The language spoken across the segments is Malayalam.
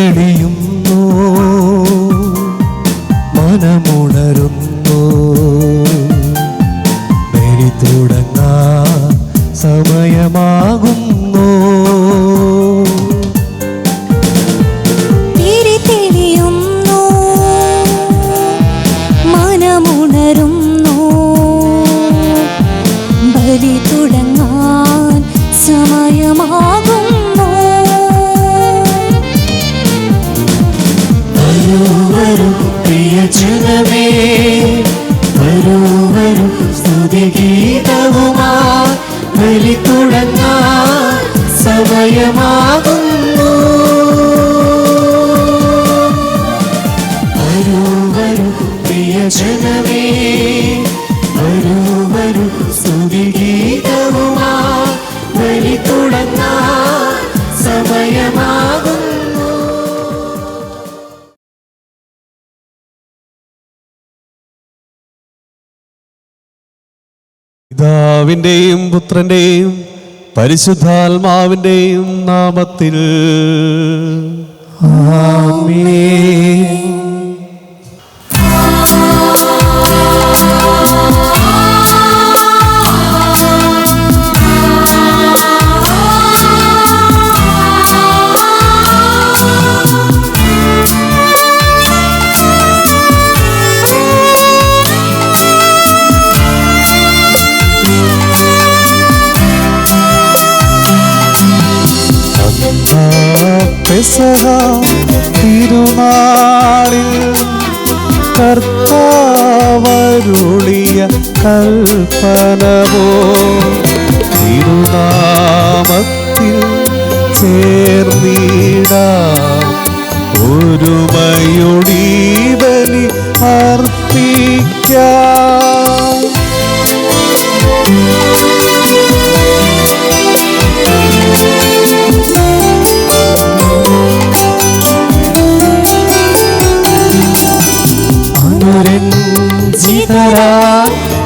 തെളിയുന്നു, മനമുണരുന്നു, ബലി തുടങ്ങാൻ സമയമാകുന്നു. തെളിയുന്നു, മനമുണരുന്നു, ബലി തുടങ്ങാൻ സമയമാകുന്നു. വരൂ വരൂ പ്രിയജനമേ, വരൂ വരൂ സ്തുതിഗീതവുമായി, ബലി തുടങ്ങാൻ സമയമാകുന്നു. വരൂ വരൂ പ്രിയജനമേ, വരൂ വരൂ സ്തുതിഗീതവുമായി, ബലി തുടങ്ങാൻ സമയമാകുന്നു. പിതാവിന്റെയും പുത്രന്റെയും പരിശുദ്ധാത്മാവിന്റെയും നാമത്തിൽ ആമേൻ. പെസഹ തിരുനാളിൽ കർത്താവരുളിയ കൽപ്പനവോ, തിരുനാമത്തിൽ ചേർന്നിടാം, ഒരുമയൊടി ബലി അർപ്പിക്കാം.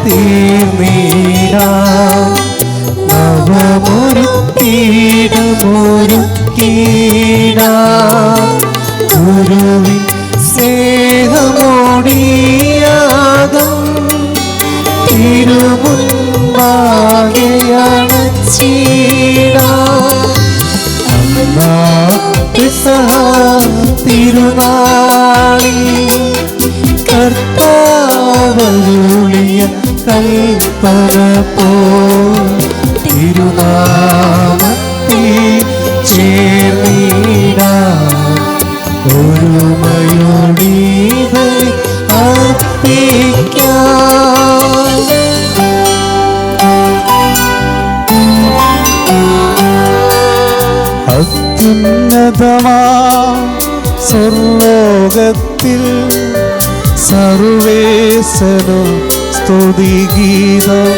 തീർന്നീടാം, നവമൊരുത്തീടമൊരുക്കീടാം, ഗുരുവിൻ സ്നേഹമോടിയാകം തിരുമുൻപാകെയണച്ചിടാം. അന്നാ പെസഹ തിരുനാളിൽ കർത്താവരുളിയ കൽപ്പന പോൽ തിരുനാമത്തിൽ ചേർന്നിടാം, ഒരുമയോടി ബലി അർപ്പിക്കാം. അത്യുന്നതമാം സ്വർലോകത്തിൽ സർവേശനു സ്തുതിഗീതം.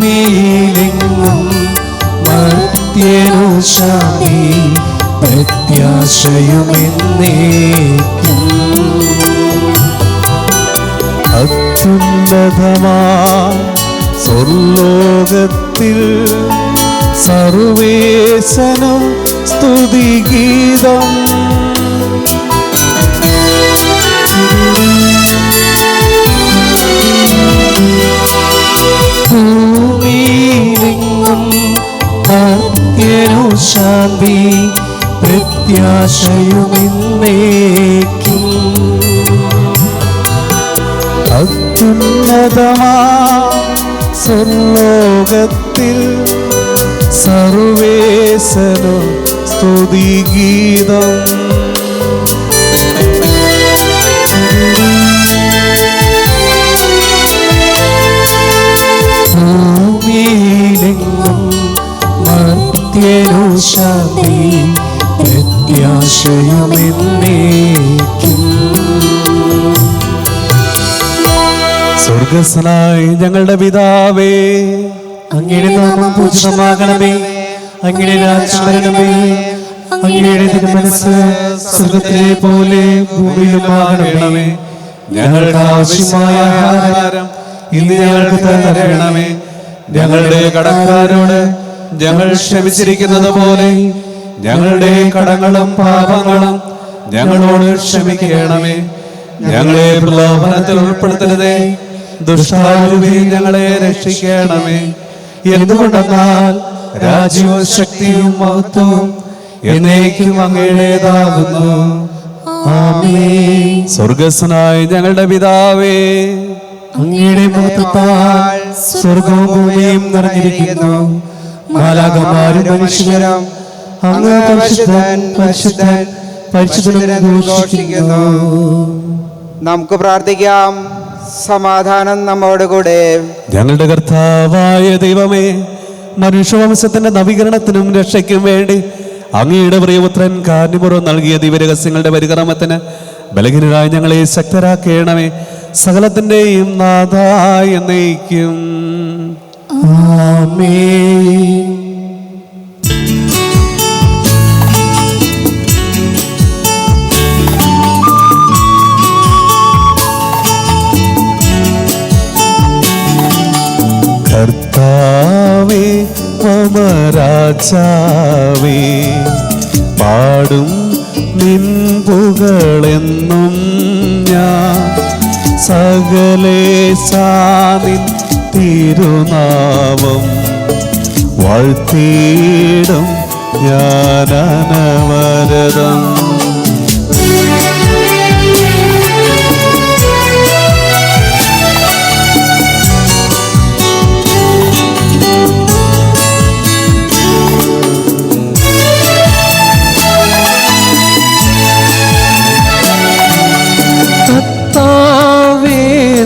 ഭൂമിയിലെങ്ങും മർത്യനു ശാന്തി, പ്രത്യാശയുമെന്നേക്കും. അത്യുന്നതമാം സ്വർലോകത്തിൽ സർവേശനും സ്തുതിഗീതം. ഭൂമിയിലെങ്ങും മർത്യനു ശാന്തി, പ്രത്യാശയുമെന്നേക്കും. അത്യുന്നതമാം സ്വർലോകത്തിൽ സർവേശനു സ്തുതിഗീതം. ഭൂമിയിലെങ്ങും മർത്യനു ശാന്തി, പ്രത്യാശയുമെന്നേക്കും. സ്വർഗസ്ഥനായ ഞങ്ങളുടെ പിതാവേ, അങ്ങയുടെ നാമം പൂജിതമാകണമേ, അങ്ങയുടെ രാജ്യം വരണമേ, അങ്ങയുടെ തിരുമനസ്സ് സ്വർഗത്തിലെ പോലെ ഭൂമിയിലുമാകണമേ. ഞങ്ങൾക്ക് ആവശ്യമായ ആഹാരം ഇന്ന് ഞങ്ങൾക്ക് തരണമേ. ഞങ്ങളുടെ കടക്കാരോട് ഞങ്ങൾ ക്ഷമിച്ചിരിക്കുന്നത് പോലെ ഞങ്ങളുടെ കടങ്ങളും പാപങ്ങളും ഞങ്ങളോട് ക്ഷമിക്കണമേ. ഞങ്ങളെ പ്രലോഭനത്തിൽ ഉൾപ്പെടുത്തരുതേ, ദുഷ്ടാരൂപി ഞങ്ങളെ രക്ഷിക്കണമേ. എന്തുകൊണ്ടെന്നാൽ രാജ്യവും ശക്തിയും മഹത്വവും എന്നേക്കും അങ്ങയുടേതാകുന്നു. ആമേൻ. സ്വർഗ്ഗസ്ഥനായ ഞങ്ങളുടെ പിതാവേ, അങ്ങയുടെ മഹത്വത്താൽ സ്വർഗവും ഭൂമിയും നിറഞ്ഞിരിക്കുന്നു. മാലാഖമാരും മനുഷ്യരും അങ്ങ് പരിശുദ്ധൻ പരിശുദ്ധൻ പരിശുദ്ധൻ ഘോഷിക്കുന്നു. നമുക്ക് പ്രാർത്ഥിക്കാം. സമാധാനം നമ്മോടുകൂടെ. ഞങ്ങളുടെ കർത്താവായ ദൈവമേ, മനുഷ്യവംശത്തിന്റെ നവീകരണത്തിനും രക്ഷയ്ക്കും വേണ്ടി അങ്ങയുടെ പ്രിയപുത്രൻ കാരുണ്യപൂർവ്വം നൽകിയ ദിവ്യരഹസ്യങ്ങളുടെ പരിക്രമത്തിന് ബലഹീനരായ ഞങ്ങളെ ശക്തരാക്കേണമേ. സകലത്തിന്റെയും നാഥായ എന്നേക്കും. ആമേൻ. കർത്താവേ മമ രാജാവേ, പാടും നിൻ പുകളെന്നും ഞാൻ. സകലേശാനിൻ തിരുനാമം വാഴ്ത്തിയിടും ഞാൻ അനവരതം.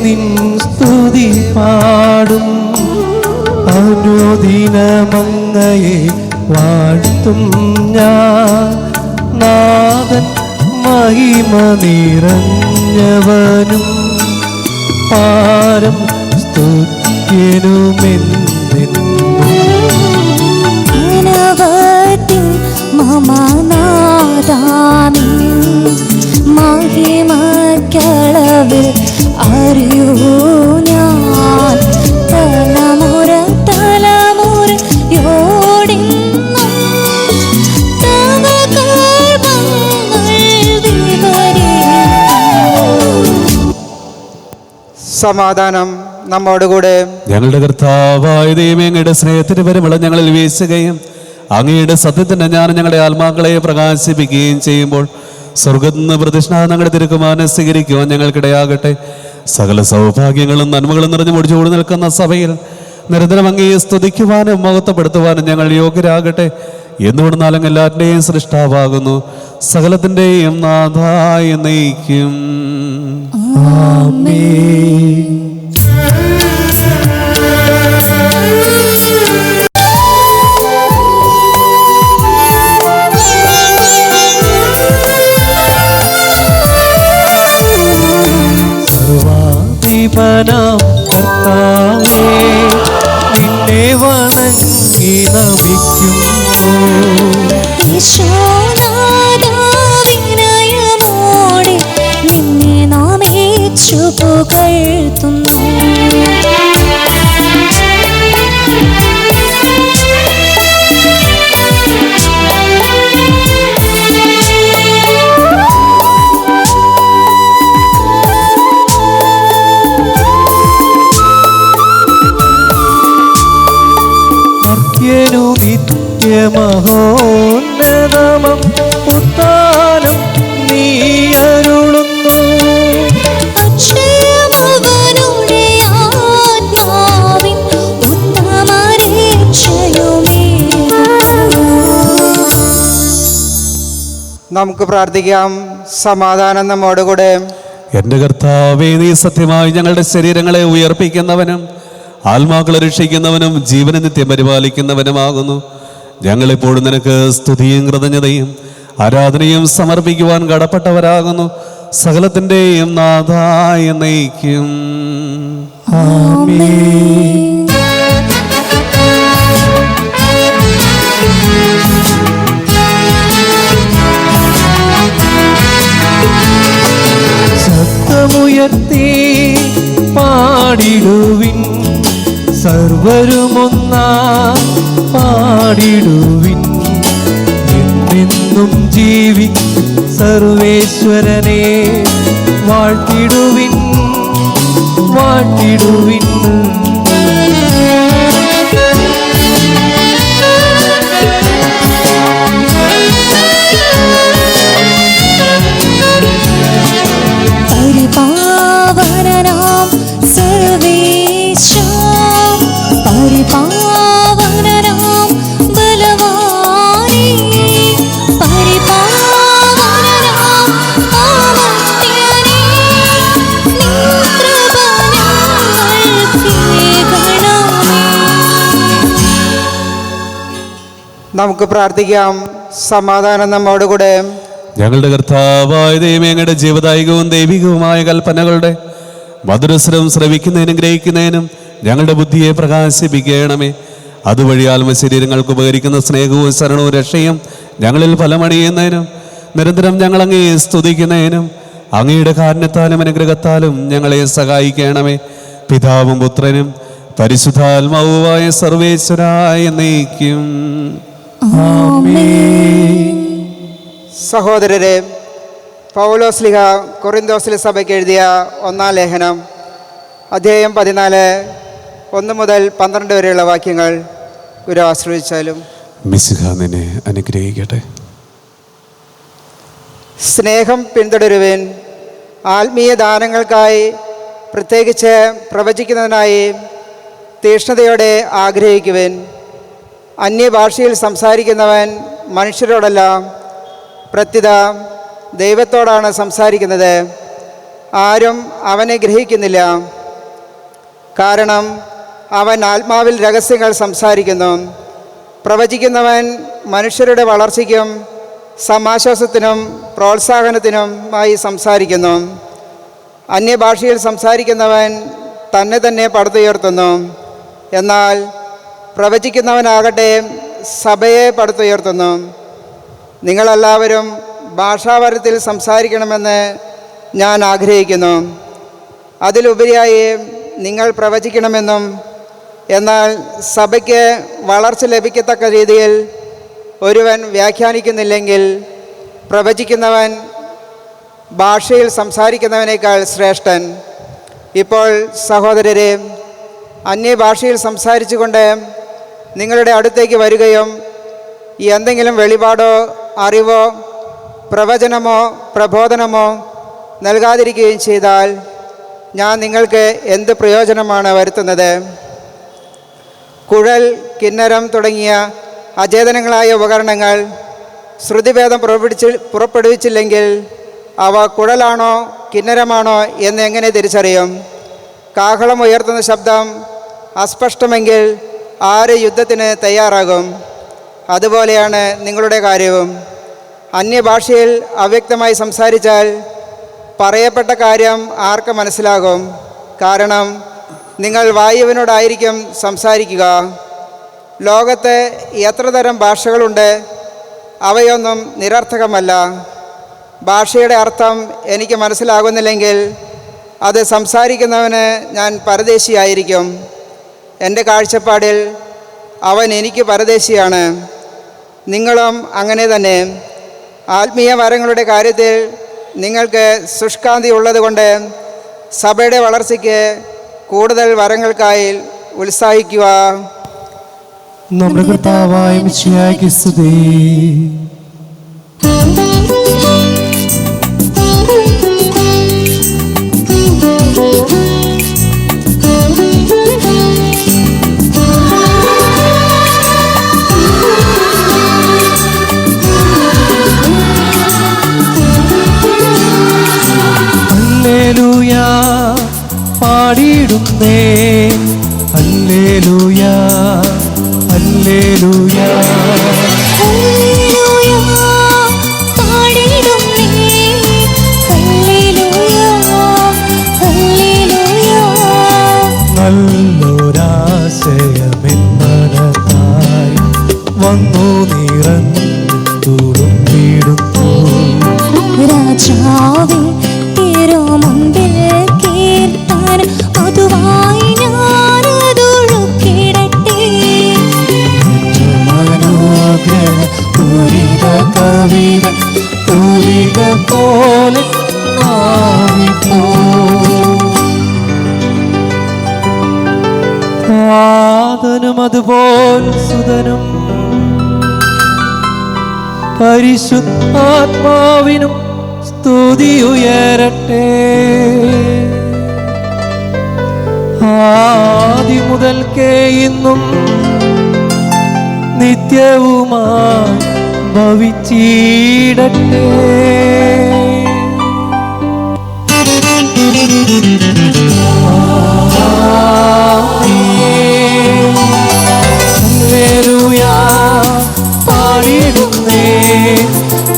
നിൻ സ്തുതി പാടും, അനുദിനമങ്ങയെ വാഴ്ത്തും ഞാൻ. നാഥൻ മഹിമ നിറഞ്ഞവനും പാരം സ്തുത്യനുമെന്നെന്നും. മഹിമക്കളവ് അറിയൂ ഞാൻ. തലമുറ തലമുറയോടിന്നും തവ കർമ്മങ്ങൾ വിവരിക്കും. സമാധാനം നമ്മോടുകൂടെ. ഞങ്ങളുടെ കർത്താവായ ദൈവമേ, അങ്ങയുടെ സ്നേഹത്തിന് പരിമളം ഞങ്ങളിൽ വീശുകയും അങ്ങയുടെ സത്യത്തിന്റെ ജ്ഞാനം ഞങ്ങളുടെ ആത്മാക്കളെ പ്രകാശിപ്പിക്കുകയും ചെയ്യുമ്പോൾ സ്വർഗ്ഗത്തിൽ നിന്ന് പ്രതിഷ്ഠ ഞങ്ങളുടെ തിരുക്കുമാരനെ സ്വീകരിക്കുവാൻ ഞങ്ങൾക്കിടയാകട്ടെ. സകല സൗഭാഗ്യങ്ങളും നന്മകളും നിറഞ്ഞു മുടിച്ചുകൂടി നിൽക്കുന്ന സഭയിൽ നിരന്തരം അങ്ങയെ സ്തുതിക്കുവാനും മഹത്വപ്പെടുത്തുവാനും ഞങ്ങൾ യോഗ്യരാകട്ടെ. എന്തുകൊണ്ടെന്നാലും എല്ലാറ്റിൻ്റെയും സൃഷ്ടാവാകുന്നു, സകലത്തിൻ്റെയും നാഥായ എന്നേക്കും. ആമേൻ. കർത്താവേ, നിന്നെ വണങ്ങി നമിക്കുന്നു. വിനയമോടെ നിന്നെ നാം ഏച്ചു പുകഴ്ത്തുന്നു. നിത്യമഹോന്നതമം ഉത്താനം നീ അരുളുന്നു. അക്ഷയമവനുടെ ആത്മാവിൻ ഉത്തമരക്ഷയുമേകുന്നു. നമുക്ക് പ്രാർത്ഥിക്കാം. സമാധാനം നമ്മോടുകൂടെ. എന്റെ കർത്താവേ, നീ സത്യമായി ഞങ്ങളുടെ ശരീരങ്ങളെ ഉയർപ്പിക്കുന്നവനും ആത്മാക്കളെ രക്ഷിക്കുന്നവനും ജീവനെ നിത്യം പരിപാലിക്കുന്നവനുമാകുന്നു. ഞങ്ങളെപ്പോഴും നിനക്ക് സ്തുതിയും കൃതജ്ഞതയും ആരാധനയും സമർപ്പിക്കുവാൻ കടപ്പെട്ടവരാകുന്നു. സകലത്തിൻ്റെയും നാഥായ എന്നേക്കും. ആമേൻ. ശബ്ദമുയർത്തി പാടിടുക സർവരുമൊന്നാ പാടിടുവിൻ. എന്നെന്നും ജീവിക്കും സർവേശ്വരനെ വാഴ്ത്തിടുവിൻ, വാഴ്ത്തിടുവിൻ. പരിപാവനനാം സർവേശാ, പരിപാവനനാം ബലവാനേ, പരിപാവനനാം അമർത്യനേ, നിൻ കൃപ ഞങ്ങൾക്കേകണമേ. നമുക്ക് പ്രാർത്ഥിക്കാം. സമാധാനം നമ്മോടുകൂടെ. ഞങ്ങളുടെ കർത്താവായ ദൈവമേ, അങ്ങയുടെ ജീവദായകവും ദൈവികവുമായ കൽപ്പനകളുടെ മധുരസ്വരം ശ്രവിക്കുന്നതിനും ഗ്രഹിക്കുന്നതിനും ഞങ്ങളുടെ ബുദ്ധിയെ പ്രകാശിപ്പിക്കണമേ. അതുവഴി ആത്മശരീരങ്ങൾക്ക് ഉപകരിക്കുന്ന സ്നേഹവും ശരണവും രക്ഷയും ഞങ്ങളിൽ ഫലമണിയുന്നതിനും നിരന്തരം ഞങ്ങൾ അങ്ങയെ സ്തുതിക്കുന്നതിനും അങ്ങയുടെ കാരുണ്യത്താലും അനുഗ്രഹത്താലും ഞങ്ങളെ സഹായിക്കണമേ. പിതാവും പുത്രനും പരിശുദ്ധാത്മാവുമായ സർവേശ്വരായ എന്നേക്കും. സഹോദരരെ, പൗലോസ്ലിഹ കൊറിന്തോസിലെ സഭയ്ക്ക് എഴുതിയ 1-ാം ലേഖനം അധ്യായം 14 1 മുതൽ 12 വരെയുള്ള വാക്യങ്ങൾ ഗുരു ആശ്രയിച്ചാലും. മിശിഹ നിന്നെ അനുഗ്രഹിക്കട്ടെ. സ്നേഹം പിന്തുടരുവിൻ. ആത്മീയ ദാനങ്ങൾക്കായി, പ്രത്യേകിച്ച് പ്രവചിക്കുന്നതിനായി തീക്ഷ്ണതയോടെ ആഗ്രഹിക്കുവിൻ. അന്യഭാഷയിൽ സംസാരിക്കുന്നവൻ മനുഷ്യരോടല്ല, പ്രത്യുത ദൈവത്തോടാണ് സംസാരിക്കുന്നത്. ആരും അവനെ ഗ്രഹിക്കുന്നില്ല, കാരണം അവൻ ആത്മാവിൽ രഹസ്യങ്ങൾ സംസാരിക്കുന്നു. പ്രവചിക്കുന്നവൻ മനുഷ്യരുടെ വളർച്ചയ്ക്കും സമാശ്വാസത്തിനും പ്രോത്സാഹനത്തിനുമായി സംസാരിക്കുന്നു. അന്യഭാഷയിൽ സംസാരിക്കുന്നവൻ തന്നെ തന്നെ പടുത്തുയർത്തുന്നു. എന്നാൽ പ്രവചിക്കുന്നവനാകട്ടെ സഭയെ പടുത്തുയർത്തുന്നു. നിങ്ങളെല്ലാവരും ഭാഷാവരത്തിൽ സംസാരിക്കണമെന്ന് ഞാൻ ആഗ്രഹിക്കുന്നു. അതിലുപരിയായി നിങ്ങൾ പ്രവചിക്കണമെന്നും, എന്നാൽ സഭയ്ക്ക് വളർച്ച ലഭിക്കത്തക്ക രീതിയിൽ ഒരുവൻ വ്യാഖ്യാനിക്കുന്നില്ലെങ്കിൽ പ്രവചിക്കുന്നവൻ ഭാഷയിൽ സംസാരിക്കുന്നവനേക്കാൾ ശ്രേഷ്ഠൻ. ഇപ്പോൾ സഹോദരരെ, അന്യഭാഷയിൽ സംസാരിച്ചുകൊണ്ട് നിങ്ങളുടെ അടുത്തേക്ക് വരികയും എന്തെങ്കിലും വെളിപാടോ അറിവോ പ്രവചനമോ പ്രബോധനമോ നൽകാതിരിക്കുകയും ചെയ്താൽ ഞാൻ നിങ്ങൾക്ക് എന്ത് പ്രയോജനമാണ് വരുത്തുന്നത്? കുഴൽ, കിന്നരം തുടങ്ങിയ അചേതനങ്ങളായ ഉപകരണങ്ങൾ ശ്രുതിഭേദം പുറപ്പെടുവിച്ചില്ലെങ്കിൽ അവ കുഴലാണോ കിന്നരമാണോ എന്ന് എങ്ങനെ തിരിച്ചറിയും? കാഹളം ഉയർത്തുന്ന ശബ്ദം അസ്പഷ്ടമെങ്കിൽ ആര് യുദ്ധത്തിന് തയ്യാറാകും? അതുപോലെയാണ് നിങ്ങളുടെ കാര്യവും. അന്യഭാഷയിൽ അവ്യക്തമായി സംസാരിച്ചാൽ പറയപ്പെട്ട കാര്യം ആർക്ക് മനസ്സിലാകും? കാരണം നിങ്ങൾ വായുവിനോടായിരിക്കും സംസാരിക്കുക. ലോകത്ത് എത്ര തരം ഭാഷകളുണ്ട്? അവയൊന്നും നിരർത്ഥകമല്ല. ഭാഷയുടെ അർത്ഥം എനിക്ക് മനസ്സിലാകുന്നില്ലെങ്കിൽ അത് സംസാരിക്കുന്നവന് ഞാൻ പരദേശിയായിരിക്കും. എൻ്റെ കാഴ്ചപ്പാടിൽ അവൻ എനിക്ക് പരദേശിയാണ്. നിങ്ങളും അങ്ങനെ തന്നെ. ആത്മീയ വരങ്ങളുടെ കാര്യത്തിൽ നിങ്ങൾക്ക് ശുഷ്കാന്തി ഉള്ളതുകൊണ്ട് സഭയുടെ വളർച്ചയ്ക്ക് കൂടുതൽ വരങ്ങൾക്കായി ഉത്സാഹിക്കുക. നമ്മുടെ കർത്താവായ മിശിഹായ്ക്ക് സ്തുതി. ഹല്ലേലൂയാ പാടിടുന്നേ, ഹല്ലേലൂയാ ഹല്ലേലൂയാ. ഹല്ലേലൂയ പാടിടുന്നേ, ഹല്ലേലൂയ ഹല്ലേലൂയ. നല്ലൊരാശയമെൻ മനത്തായി വന്നു നിറഞ്ഞുടുന്നു. രാജാവേ തിരുമുമ്പിൽ കീർത്തനം അതുവായി പരിശുദ്ധാത്മാവിനും സ്തുതിയുയരട്ടെ. ആദി മുതൽക്കേ ഇന്നും നിത്യവുമായി ഭവിച്ചിടട്ടെ. ഹല്ലേലൂയ പാടിടുന്നേ,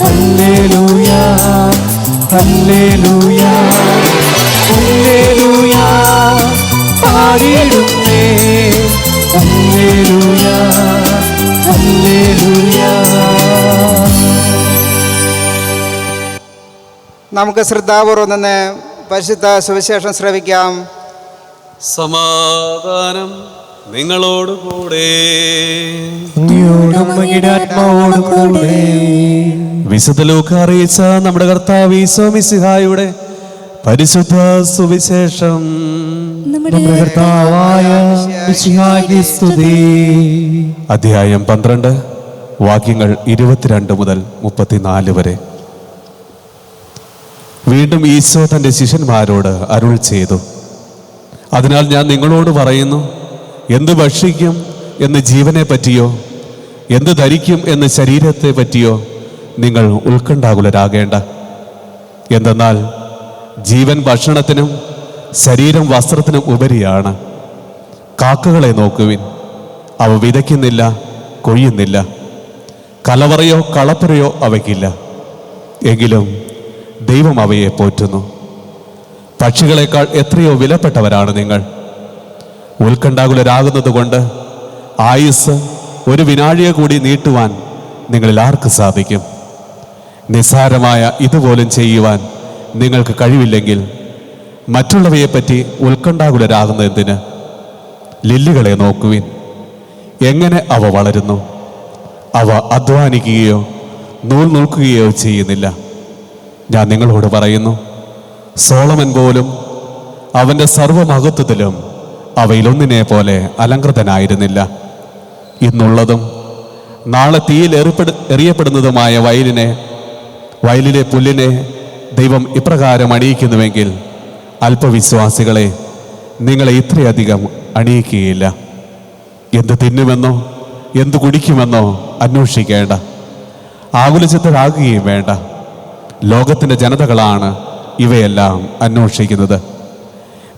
ഹല്ലേലൂയ ഹല്ലേലൂയ ഹല്ലേലൂയ പാടിടുന്നേ, ഹല്ലേലൂയ ഹല്ലേലൂയ. നമുക്ക് ശ്രദ്ധാപൂർവം നിന്ന് പരിശുദ്ധ സുവിശേഷം ശ്രവിക്കാം. സമാധാനം നിങ്ങളോടുകൂടെ. അങ്ങയോടും അങ്ങയുടെ ആത്മാവോടും കൂടെ. വിശുദ്ധ ലൂക്കാ അറിയിച്ച നമ്മുടെ കർത്താവ് ഈശോ മിശിഹായുടെ പരിശുദ്ധ സുവിശേഷം. നമ്മുടെ കർത്താവായ മിശിഹായ്ക്ക് സ്തുതി. അധ്യായം 12 വാക്യങ്ങൾ 22 മുതൽ 34 വരെ. വീണ്ടും ഈശോ തൻ്റെ ശിഷ്യന്മാരോട് അരുൾ ചെയ്തു, അതിനാൽ ഞാൻ നിങ്ങളോട് പറയുന്നു, എന്ത് ഭക്ഷിക്കും എന്ന് ജീവനെ പറ്റിയോ എന്ത് ധരിക്കും എന്ന് ശരീരത്തെ പറ്റിയോ നിങ്ങൾ ഉത്കണ്ഠാകുലരാകേണ്ട. എന്തെന്നാൽ ജീവൻ ഭക്ഷണത്തിനും ശരീരം വസ്ത്രത്തിനും ഉപരിയാണ്. കാക്കകളെ നോക്കുവിൻ, അവ വിതയ്ക്കുന്നില്ല, കൊയ്യുന്നില്ല, കലവറയോ കളപ്പുരയോ അവയ്ക്കില്ല, എങ്കിലും ദൈവം അവയെ പോറ്റുന്നു. പക്ഷികളെക്കാൾ എത്രയോ വിലപ്പെട്ടവരാണ് നിങ്ങൾ. ഉത്കണ്ഠാകുലരാകുന്നത് കൊണ്ട് ആയുസ് ഒരു വിനാഴിക കൂടി നീട്ടുവാൻ നിങ്ങളിൽ ആർക്ക് സാധിക്കും? നിസ്സാരമായ ഇതുപോലും ചെയ്യുവാൻ നിങ്ങൾക്ക് കഴിവില്ലെങ്കിൽ മറ്റുള്ളവയെപ്പറ്റി ഉത്കണ്ഠാകുലരാകുന്നത് എന്തിന്? ലില്ലികളെ നോക്കുവിൻ, എങ്ങനെ അവ വളരുന്നു. അവ അധ്വാനിക്കുകയോ നൂൽ നിൽക്കുകയോ ചെയ്യുന്നില്ല. ഞാൻ നിങ്ങളോട് പറയുന്നു, സോളമൻ പോലും അവൻ്റെ സർവമഹത്വത്തിലും അവയിലൊന്നിനെ പോലെ അലങ്കൃതനായിരുന്നില്ല. ഇന്നുള്ളതും നാളെ തീയിൽ എറിയപ്പെടുന്നതുമായ വയലിലെ പുല്ലിനെ ദൈവം ഇപ്രകാരം അണിയിക്കുന്നുവെങ്കിൽ അല്പവിശ്വാസികളെ നിങ്ങളെ ഇത്രയധികം അണിയിക്കുകയില്ല. എന്ത് തിന്നുമെന്നോ എന്ത് കുടിക്കുമെന്നോ അന്വേഷിക്കേണ്ട, ആകുലചിത്തരാകുകയും വേണ്ട. ലോകത്തിൻ്റെ ജനതകളാണ് ഇവയെല്ലാം അന്വേഷിക്കുന്നത്.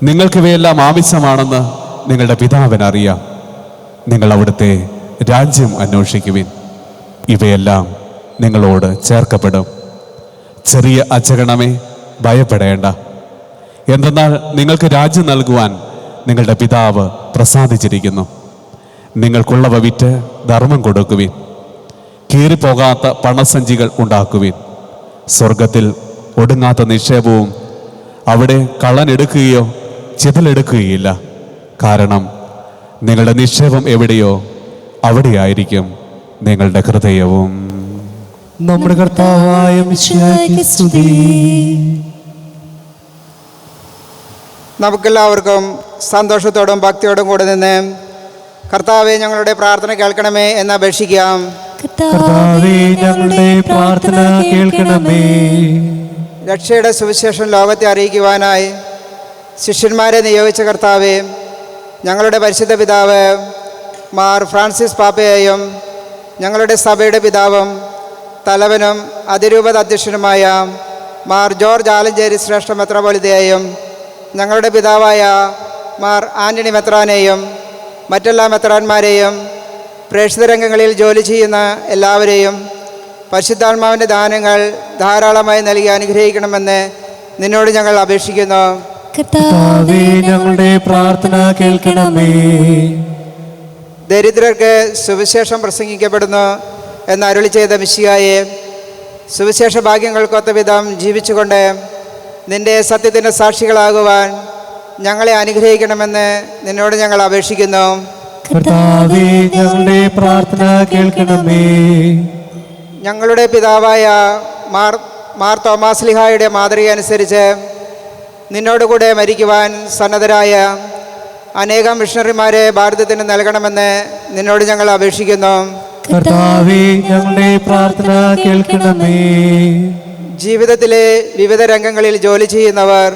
നിങ്ങൾക്കിവയെല്ലാം ആവശ്യമാണെന്ന് നിങ്ങളുടെ പിതാവിനറിയാം. നിങ്ങൾ അവിടുത്തെ രാജ്യം അന്വേഷിക്കുവിൻ, ഇവയെല്ലാം നിങ്ങളോട് ചേർക്കപ്പെടും. ചെറിയ അച്ചഗണമേ, ഭയപ്പെടേണ്ട. എന്തെന്നാൽ നിങ്ങൾക്ക് രാജ്യം നൽകുവാൻ നിങ്ങളുടെ പിതാവ് പ്രസാദിച്ചിരിക്കുന്നു. നിങ്ങൾക്കുള്ളവ വിറ്റ് ധർമ്മം കൊടുക്കുവിൻ. കീറിപ്പോകാത്ത പണസഞ്ചികൾ ഉണ്ടാക്കുവിൻ. സ്വർഗത്തിൽ ഒടുങ്ങാത്ത നിക്ഷേപവും അവിടെ കള്ളനെടുക്കുകയോ ചിതലെടുക്കുകയില്ല. കാരണം നിങ്ങളുടെ നിക്ഷേപം എവിടെയോ അവിടെയായിരിക്കും നിങ്ങളുടെ ഹൃദയവും. നമ്മുടെ കർത്താവായ മിശിഹായ്ക്ക് സ്തുതി. നമുക്കെല്ലാവർക്കും സന്തോഷത്തോടും ഭക്തിയോടും കൂടെ നിന്ന് കർത്താവെ ഞങ്ങളുടെ പ്രാർത്ഥന കേൾക്കണമേ എന്ന് അപേക്ഷിക്കാം. കർത്താവേ, ഞങ്ങളുടെ പ്രാർത്ഥന കേൾക്കണമേ. രക്ഷയുടെ സുവിശേഷം ലോകത്തെ അറിയിക്കുവാനായി ശിഷ്യന്മാരെ നിയോഗിച്ച കർത്താവെ, ഞങ്ങളുടെ പരിശുദ്ധ പിതാവ് മാർ ഫ്രാൻസിസ് പാപ്പയെയും ഞങ്ങളുടെ സഭയുടെ പിതാവും തലവനും അതിരൂപത അധ്യക്ഷനുമായ മാർ ജോർജ് ആലഞ്ചേരി ശ്രേഷ്ഠ മെത്രാപ്പൊലീത്തയെയും ഞങ്ങളുടെ പിതാവായ മാർ ആൻ്റണി മെത്രാനെയും മറ്റെല്ലാ മെത്രാന്മാരെയും പ്രേക്ഷിത രംഗങ്ങളിൽ ജോലി ചെയ്യുന്ന എല്ലാവരെയും പരിശുദ്ധാത്മാവിൻ്റെ ദാനങ്ങൾ ധാരാളമായി നൽകി അനുഗ്രഹിക്കണമെന്ന് നിന്നോട് ഞങ്ങൾ അപേക്ഷിക്കുന്നു. കർത്താവേ, ഞങ്ങളുടെ പ്രാർത്ഥന കേൾക്കണമേ. ദരിദ്രർക്ക് സുവിശേഷം പ്രസംഗിക്കപ്പെടുന്നു എന്ന് അരുളി ചെയ്ത മിശിഹായെ, സുവിശേഷ ഭാഗ്യങ്ങൾക്കൊത്ത വിധം ജീവിച്ചുകൊണ്ട് നിന്റെ സത്യത്തിൻ്റെ സാക്ഷികളാകുവാൻ ഞങ്ങളെ അനുഗ്രഹിക്കണമെന്ന് നിന്നോട് ഞങ്ങൾ അപേക്ഷിക്കുന്നു. കർത്താവേ, ഞങ്ങളുടെ പ്രാർത്ഥന കേൾക്കണമേ. ഞങ്ങളുടെ പിതാവായ മാർ തോമാസ് ലിഹായുടെ മാതൃക അനുസരിച്ച് നിന്നോടുകൂടെ മരിക്കുവാൻ സന്നദ്ധരായ അനേകം മിഷണറിമാരെ ഭാരതത്തിന് നൽകണമെന്ന് നിന്നോട് ഞങ്ങൾ അപേക്ഷിക്കുന്നു. കർത്താവേ ഞങ്ങളുടെ പ്രാർത്ഥന കേൾക്കണമേ. ജീവിതത്തിലെ വിവിധ രംഗങ്ങളിൽ ജോലി ചെയ്യുന്നവർ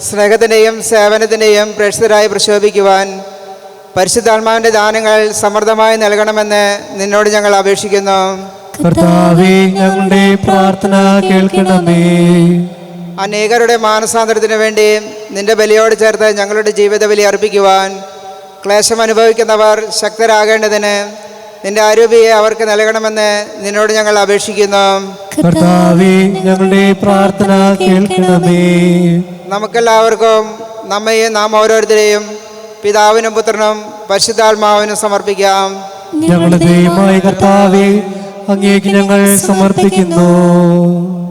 സ്നേഹത്തിൻ്റെയും സേവനത്തിൻ്റെയും പ്രേക്ഷിതരായി പ്രശോഭിക്കുവാൻ പരിശുദ്ധാത്മാവിൻ്റെ ദാനങ്ങൾ സമൃദ്ധമായി നൽകണമെന്ന് നിന്നോട് ഞങ്ങൾ അപേക്ഷിക്കുന്നു. കർത്താവേ ഞങ്ങളുടെ പ്രാർത്ഥന കേൾക്കണമേ. അനേകരുടെ മാനസാന്തരത്തിന് വേണ്ടി നിന്റെ ബലിയോട് ചേർത്ത് ഞങ്ങളുടെ ജീവിത ബലി അർപ്പിക്കുവാൻ ക്ലേശം അനുഭവിക്കുന്നവർ ശക്തരാകേണ്ടതിന് നിന്റെ ആരോഗ്യയെ അവർക്ക് നൽകണമെന്ന് നിന്നോട് ഞങ്ങൾ അപേക്ഷിക്കുന്നു. കർത്താവേ ഞങ്ങളുടെ പ്രാർത്ഥന കേൾക്കണമേ. നമുക്കെല്ലാവർക്കും നമ്മയും നാം ഓരോരുത്തരെയും പിതാവിനും പുത്രനും പരിശുദ്ധാത്മാവിനും സമർപ്പിക്കാം. ഞങ്ങളുടെ ദൈവമായ കർത്താവേ അങ്ങേക്ക് ഞങ്ങൾ സമർപ്പിക്കുന്നു.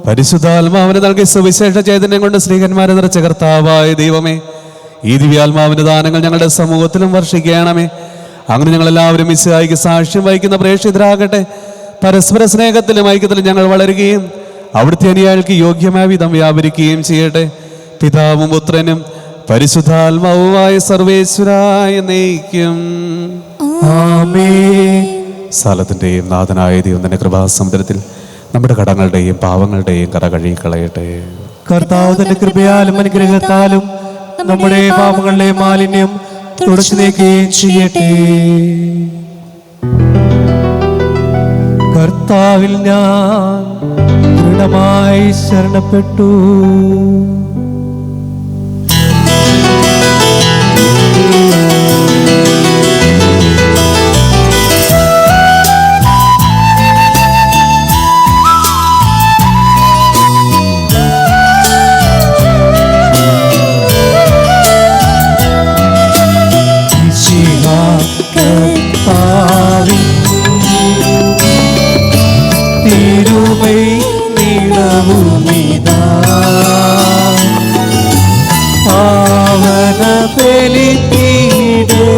പരിശുദ്ധാത്മാവിനെ നൽകി സുവിശേഷ ചൈതന്യം കൊണ്ട് സ്ത്രീകന്മാരെ നിറച്ച കർത്താവായ ദൈവമേ, ഈ ദിവ്യാത്മാവിന്റെ ദാനങ്ങൾ ഞങ്ങളുടെ സമൂഹത്തിലും വർഷിക്കണമേ. അങ്ങനെ ഞങ്ങളെല്ലാവരും മിശിഹായ്ക്ക് സാക്ഷ്യം വഹിക്കുന്ന പ്രേക്ഷിതരാകട്ടെ. പരസ്പര സ്നേഹത്തിലും ഐക്യത്തിലും ഞങ്ങൾ വളരുകയും അവിടുത്തെ അനുയായികൾക്ക് യോഗ്യമായ വിധം വ്യാപരിക്കുകയും ചെയ്യട്ടെ. പിതാവും പുത്രനും പരിശുദ്ധാത്മാവുമായ സർവേശ്വരായ നയിക്കും. ആമേൻ. സ്ഥലത്തിൻ്റെയും നാഥനായ ദൈവം തന്നെ കൃപാസമുദ്രത്തിൽ നമ്മുടെ കടങ്ങളുടെയും പാവങ്ങളുടെയും കര കഴുകിക്കളയട്ടെ. കർത്താവ് തന്റെ കൃപയാലും അനുഗ്രഹത്താലും നമ്മുടെ പാപങ്ങളുടെ മാലിന്യം തുടച്ചു നീക്കുകയും ചെയ്യട്ടെ. കർത്താവിൽ ഞാൻ ദൃഢമായി ശരണപ്പെട്ടു. തിരുമൈ നീളവുമിതാ പാവന ബലിപീഠേ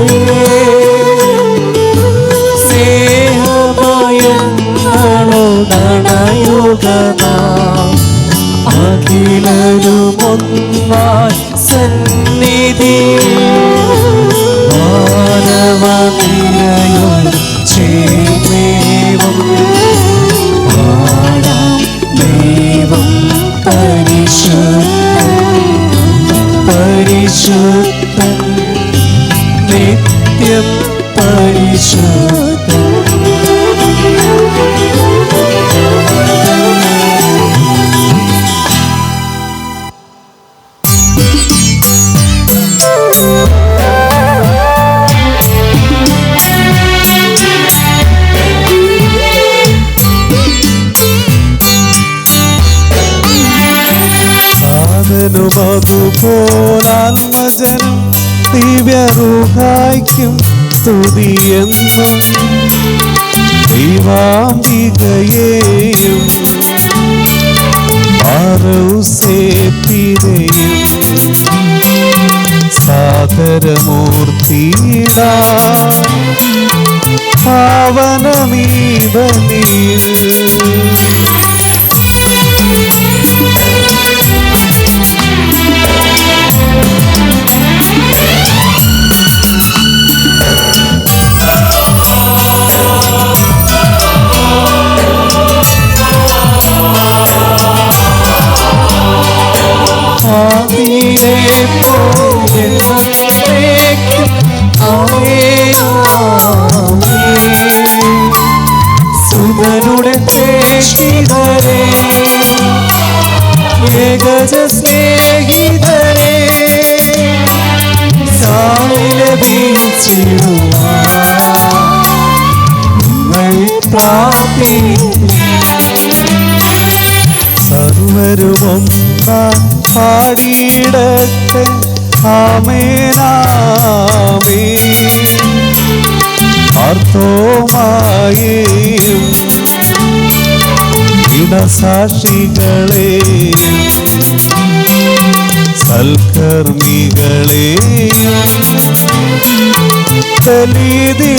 സ്നേഹമയങ്ങളുടണയുഗനാം അഖിലരുമൊന്നായി സന്നിധിയിൽ മാനവനിരയോട് ചേർന്നേവം ദൈവം പരിശുദ്ധൻ പരിശുദ്ധൻ നിത്യം പരിശുദ്ധൻ. അതുപോലാത്മജനം ദിവ്യറുഹായ്ക്കും സ്തുതിയെന്നും ദൈവാംബികയെയും ആരൗസേപ്പിനെയും സാദരമൂർത്തിയിടാ പാവനമീ ബലിയിൽ. സുതനുടെ പ്രേക്ഷിതരേ ഏകജ സ്നേഹിതരേ സർവരുമൊന്നാം പാടിയിടട്ടെ ആമേനാമേ. ആർത്തോമായേയും ഇടസാക്ഷികളെയും സൽക്കർമ്മികളെയും ബലിയിലോർത്തിടാ.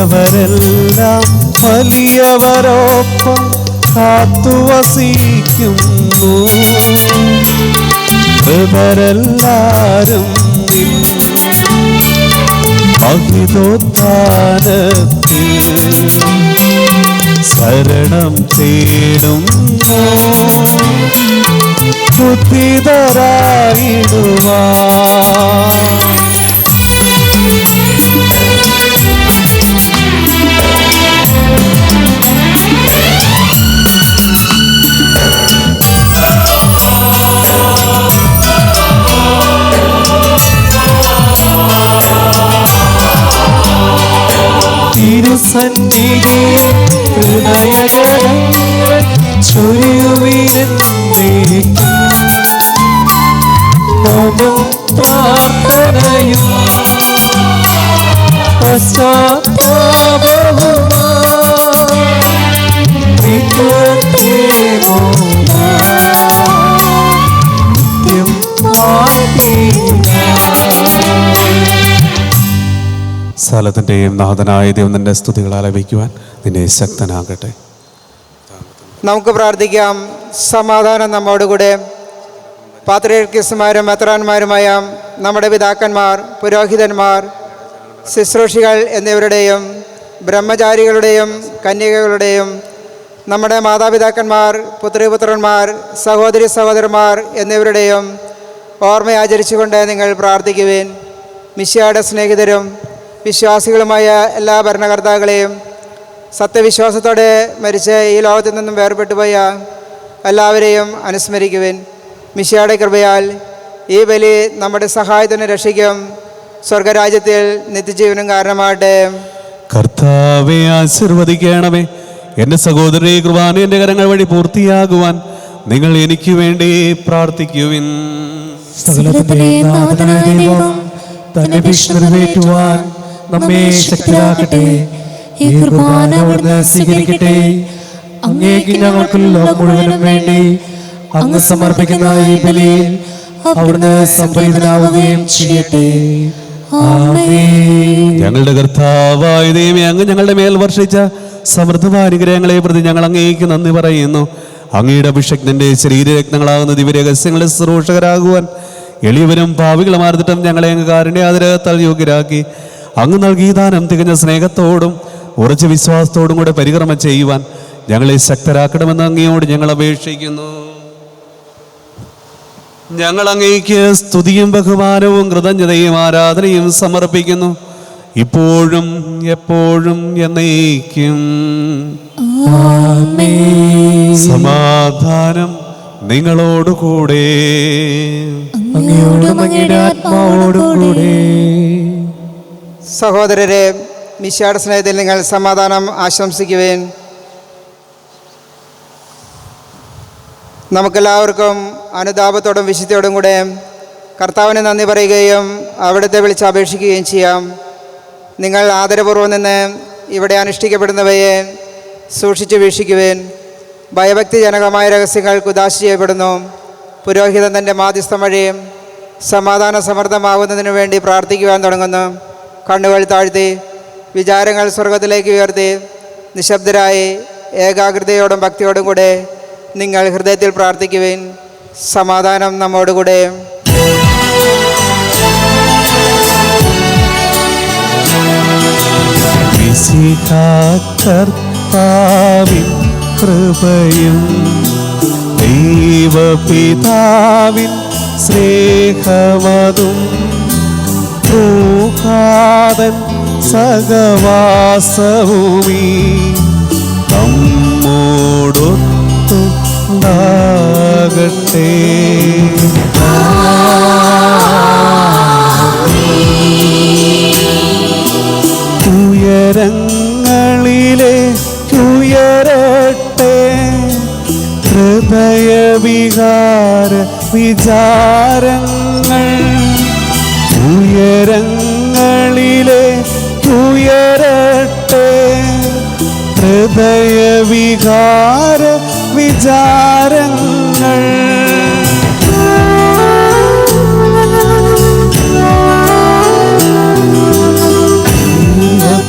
ചെറിയവരെല്ലാം വലിയവരൊപ്പം കാത്തുവസിക്കുന്നു. കൃപരെല്ലാരും മഹിതോത്ഥാനത്തിൽ ശരണം തേടുന്നു. ബുദ്ധിതരായിടുവാൻ തിരുസന്നിധിയിൽ ഹൃദയകരങ്ങൾ ചൊരിയുവിനെന്നേക്കും നോമ്പും പ്രാർത്ഥനയും സ്ഥലത്തിൻ്റെയും നാഥനായ ദൈവം നിന്റെ സ്തുതികൾ ആലപിക്കുവാൻ നിന്നെ ശക്തനാകട്ടെ. നമുക്ക് പ്രാർത്ഥിക്കാം. സമാധാനം നമ്മോടുകൂടെ. പാത്രിയർക്കീസുമാരും മെത്രാന്മാരുമായ നമ്മുടെ പിതാക്കന്മാർ, പുരോഹിതന്മാർ, ശുശ്രൂഷികൾ എന്നിവരുടെയും ബ്രഹ്മചാരികളുടെയും കന്യകകളുടെയും നമ്മുടെ മാതാപിതാക്കന്മാർ, പുത്രിപുത്രന്മാർ, സഹോദരി സഹോദരന്മാർ എന്നിവരുടെയും ഓർമ്മയാചരിച്ചുകൊണ്ട് നിങ്ങൾ പ്രാർത്ഥിക്കുവിൻ. മിശിഹായുടെ സ്നേഹിതരും വിശ്വാസികളുമായ എല്ലാ ഭരണകർത്താക്കളെയും സത്യവിശ്വാസത്തോടെ മരിച്ച് ഈ ലോകത്തു നിന്നും വേർപെട്ടു പോയ എല്ലാവരെയും അനുസ്മരിക്കുവിൻ. മിശിഹായുടെ കൃപയാൽ ഈ ബലി നമ്മുടെ സഹായത്തിന് രക്ഷയ്ക്കും സ്വർഗരാജ്യത്തിൽ നിത്യജീവനും കാരണമാകട്ടെ. കർത്താവെ ആശീർവദിക്കണമേ. എൻ്റെ സഹോദരി കുർബാന എൻ്റെ കരങ്ങൾ വഴി പൂർത്തിയാകുവാൻ നിങ്ങൾ എനിക്ക് വേണ്ടി പ്രാർത്ഥിക്കുവിൻ. സകലത്തിന്റെയും നാഥനായ ദൈവം തന്റെ ഭിക്ഷ നിറവേറ്റുവാൻ നമ്മെ ശക്തരാക്കട്ടെ. ഈ കുർബാന അവിടുന്ന് സ്വീകരിക്കട്ടെ. അങ്ങേക്ക് ഞങ്ങൾക്ക് ലോകം മുഴുവനും വേണ്ടി അങ്ങ് സമർപ്പിക്കുന്ന ഈ ബലിയിൽ അവിടുന്ന് സംപ്രീതനാവുകയും ചെയ്യട്ടെ. ആമേൻ. ഞങ്ങളുടെ കർത്താവായ ദൈവമേ, അങ്ങ് ഞങ്ങളുടെ മേൽ വർഷിച്ച സമൃദ്ധമായ അനുഗ്രഹങ്ങളെ പ്രതി ഞങ്ങൾ അങ്ങേക്ക് നന്ദി പറയുന്നു. അങ്ങയുടെ അഭിഷക്തന്റെ ശരീരരത്നങ്ങളാകുന്ന ദിവ്യരഹസ്യങ്ങളുടെ ശുശ്രൂഷകരാകുവാൻ എളിയവരും പാവികളുമാർന്നിട്ടും ഞങ്ങളെ അങ്ങ് കാരുണ്യാതിരകത്താൽ യോഗ്യരാക്കി. അങ്ങ് നൽകിയ ദാനം തികഞ്ഞ സ്നേഹത്തോടും ഉറച്ച വിശ്വാസത്തോടും കൂടെ പരിക്രമം ചെയ്യുവാൻ ഞങ്ങളെ ശക്തരാക്കണമെന്ന് അങ്ങയോട് ഞങ്ങൾ അപേക്ഷിക്കുന്നു. ഞങ്ങൾ അങ്ങേക്ക് സ്തുതിയും ബഹുമാനവും കൃതജ്ഞതയും ആരാധനയും സമർപ്പിക്കുന്നു, ഇപ്പോഴും എപ്പോഴും എന്നേക്കും. സമാധാനം നിങ്ങളോടുകൂടെ. അങ്ങയോടും അങ്ങയുടെ ആത്മാവോടും കൂടെ. സഹോദരരെ, മിശിഹായുടെ സ്നേഹത്തിൽ നിങ്ങൾ സമാധാനം ആശംസിക്കുവേൻ. നമുക്കെല്ലാവർക്കും അനുതാപത്തോടും വിശുദ്ധിയോടും കൂടെ കർത്താവിന് നന്ദി പറയുകയും അവിടുത്തെ വിളിച്ച് അപേക്ഷിക്കുകയും ചെയ്യാം. നിങ്ങൾ ആദരപൂർവ്വം നിന്ന് ഇവിടെ അനുഷ്ഠിക്കപ്പെടുന്നവയെ സൂക്ഷിച്ച് വീക്ഷിക്കുവേൻ. ഭയഭക്തിജനകമായ രഹസ്യങ്ങൾ കുദാശ ചെയ്യപ്പെടുന്നു. പുരോഹിതൻ തൻ്റെ മാധ്യസ്ഥം വഴിയും സമാധാന സമൃദ്ധമാകുന്നതിനു വേണ്ടി പ്രാർത്ഥിക്കുവാൻ തുടങ്ങുന്നു. കണ്ണുകൾ താഴ്ത്തി വിചാരങ്ങൾ സ്വർഗത്തിലേക്ക് ഉയർത്തി നിശബ്ദരായി ഏകാഗ്രതയോടും ഭക്തിയോടും കൂടെ നിങ്ങൾ ഹൃദയത്തിൽ പ്രാർത്ഥിക്കുവിൻ. സമാധാനം നമ്മോടുകൂടെ. കർത്താവിൻ കൃപയും ദൈവപിതാവിൻ സ്നേഹമതും ൂഹാതൻ സഹവാസവുമീ നമ്മോടൊത്തുണ്ടാകട്ടെ. ഉയരങ്ങളിലേക്കുയരട്ടെ ഹൃദയവികാര വിചാരങ്ങൾ. ഉയരങ്ങളിലേക്കുയരട്ടെ ഹൃദയവികാര വിചാരങ്ങൾ.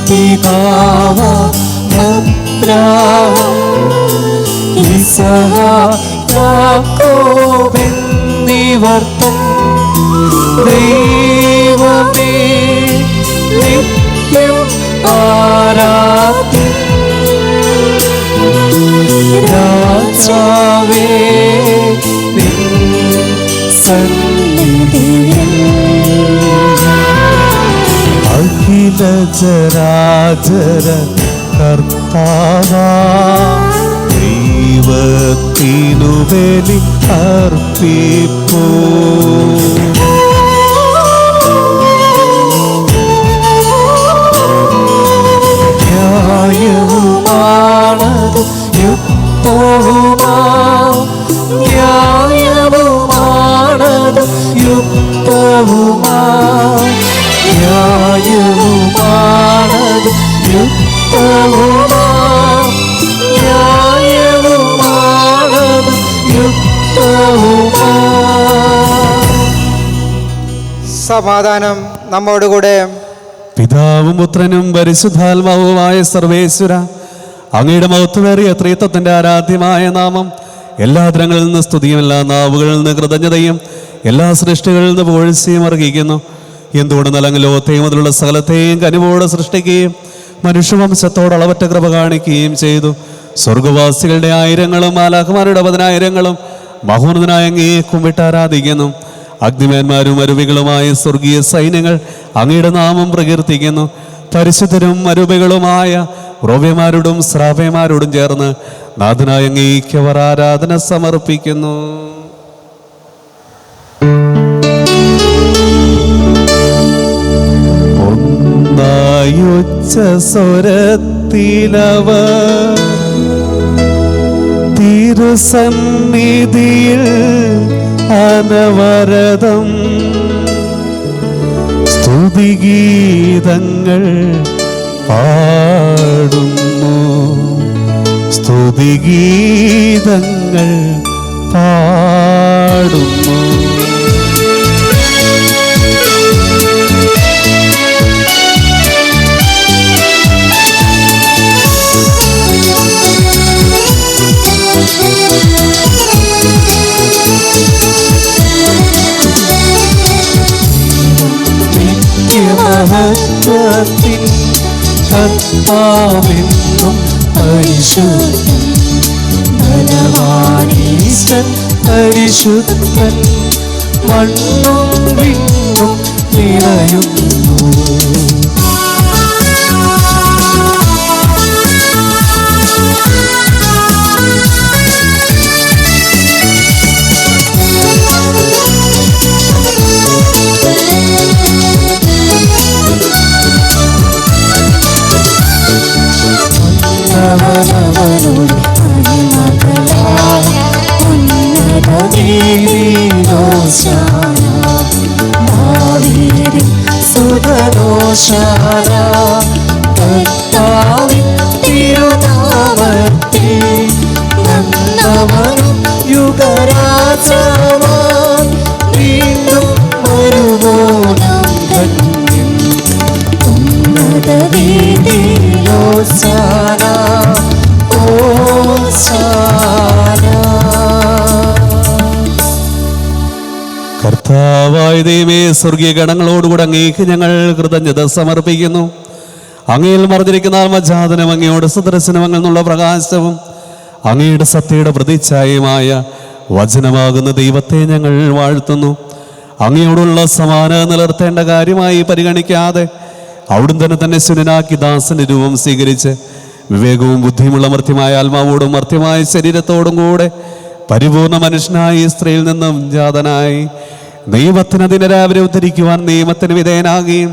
പിതാ അബ്രാഹാം ഇസഹാക്ക് യാക്കോബ് എന്നിവർ തൻ ദൈവമേ നിത്യം ആരാധ്യൻ രാജാവേ നിൻ സന്നിധിയിൽ അഖില ചരാചര കർത്താവാ ദൈവത്തിനു ബലി അർപ്പിപ്പൂ ന്യായവുമാണത് യുക്തവുമാ ന്യായവുമാണത് യുക്തവുമാ ന്യായവുമാണത് യുക്തവുമാ ന്യായവുമാണത് യുക്തവുമാ. സമാധാനം നമ്മോടുകൂടെ. പിതാവും പുത്രനും പരിശുദ്ധാത്മാവുമായ സർവേശ്വര, അങ്ങയുടെ മഹത്വമേറിയ ത്രിത്വത്തിന്റെ ആരാധ്യമായ നാമം എല്ലാ തരങ്ങളിൽ നിന്ന് സ്തുതിയും എല്ലാ നാവുകളിൽ നിന്ന് കൃതജ്ഞതയും എല്ലാ സൃഷ്ടികളിൽ നിന്ന് പുകഴ്ചയും അർഹിക്കുന്നു. എന്തുകൊണ്ടെന്നാൽ അങ്ങ് ലോകത്തെയും അതിലുള്ള സകലത്തെയും കനിവോടെ സൃഷ്ടിക്കുകയും മനുഷ്യവംശത്തോട് അളവറ്റ കൃപ കാണിക്കുകയും ചെയ്തു. സ്വർഗവാസികളുടെ ആയിരങ്ങളും മാലാഖമാരുടെ 10,000 മഹോന്നതനായ അങ്ങയെ കുമ്പിട്ട് ആരാധിക്കുന്നു. അഗ്നിമേന്മാരും അരുവികളുമായ സ്വർഗീയ സൈന്യങ്ങൾ അങ്ങയുടെ നാമം പ്രകീർത്തിക്കുന്നു. പരിശുദ്ധരും അരുവികളുമായ റോവ്യമാരോടും ശ്രാവ്യമാരോടും ചേർന്ന് നാഥനായ അങ്ങേക്ക് അവർ ആരാധന സമർപ്പിക്കുന്നു. ഒന്നായുച്ച സ്വരത്തിലവർ തിരുസന്നിധിയിൽ അനവരതം സ്തുതിഗീതങ്ങൾ പാടുന്നു. സ്തുതിഗീതങ്ങൾ പാടുന്നു. മഹത്വത്തിൻ കർത്താവെന്നും പരിശുദ്ധൻ ബലവാനീശൻ പരിശുദ്ധൻ മണ്ണും വിണ്ണും നിറയുന്നു. അവനവനോട് മഹിമകളാൽ ഉന്നത ദേവീലോശാന ദാവീദിൻ സുതനോശാന കർത്താവിൻ തിരുനാമത്തിൽ നന്നവനും യുഗരാജാവാൻ വീണ്ടും വരുവോണം ധന്യം. ഉന്നത ോശാന ഓശാന. കർത്താവായ ദൈവമേ, സ്വർഗീയ ഗണങ്ങളോടുകൂടെ അങ്ങേക്ക് ഞങ്ങൾ കൃതജ്ഞത സമർപ്പിക്കുന്നു. അങ്ങയിൽ മറിഞ്ഞിരിക്കുന്ന ആത്മജാതനം അങ്ങയോട് സദർശനമങ്ങിൽ നിന്നുള്ള പ്രകാശവും അങ്ങയുടെ സത്യയുടെ പ്രതിച്ഛായമായ വചനമാകുന്ന ദൈവത്തെ ഞങ്ങൾ വാഴ്ത്തുന്നു. അങ്ങയോടുള്ള സമാനത നിലർത്തേണ്ട കാര്യമായി പരിഗണിക്കാതെ അവിടുന്ന് തന്നെ ശൂന്യനാക്കി ദാസന്റെ രൂപം സ്വീകരിച്ച് വിവേകവും ബുദ്ധിയുമുള്ള മർത്യമായ ആത്മാവോടും മർത്യമായ ശരീരത്തോടും കൂടെ പരിപൂർണ മനുഷ്യനായി സ്ത്രീയിൽ നിന്നും ജാതനായി ദൈവത്തിന് അതിനെ രാവിലെ ഉദ്ധരിക്കുവാൻ നിയമത്തിന് വിധേയനാകുകയും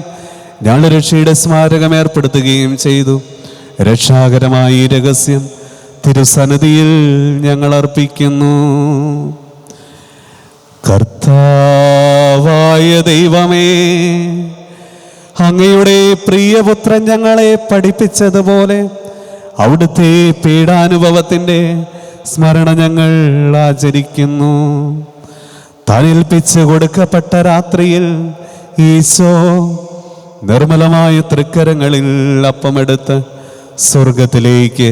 ഞങ്ങളുടെ രക്ഷയുടെ സ്മാരകം ഏർപ്പെടുത്തുകയും ചെയ്തു. രക്ഷാകരമായ ഈ രഹസ്യം തിരുസന്നിധിയിൽ ഞങ്ങൾ അർപ്പിക്കുന്നു. കർത്താവായ ദൈവമേ, അങ്ങയുടെ പ്രിയപുത്രൻ ഞങ്ങളെ പഠിപ്പിച്ചതുപോലെ അവിടുത്തെ പീഡാനുഭവത്തിൻ്റെ സ്മരണ ഞങ്ങൾ ആചരിക്കുന്നു. തണേൽപ്പിച്ച് കൊടുക്കപ്പെട്ട രാത്രിയിൽ ഈശോ നിർമ്മലമായ തൃക്കരങ്ങളിൽ അപ്പമെടുത്ത് സ്വർഗത്തിലേക്ക്.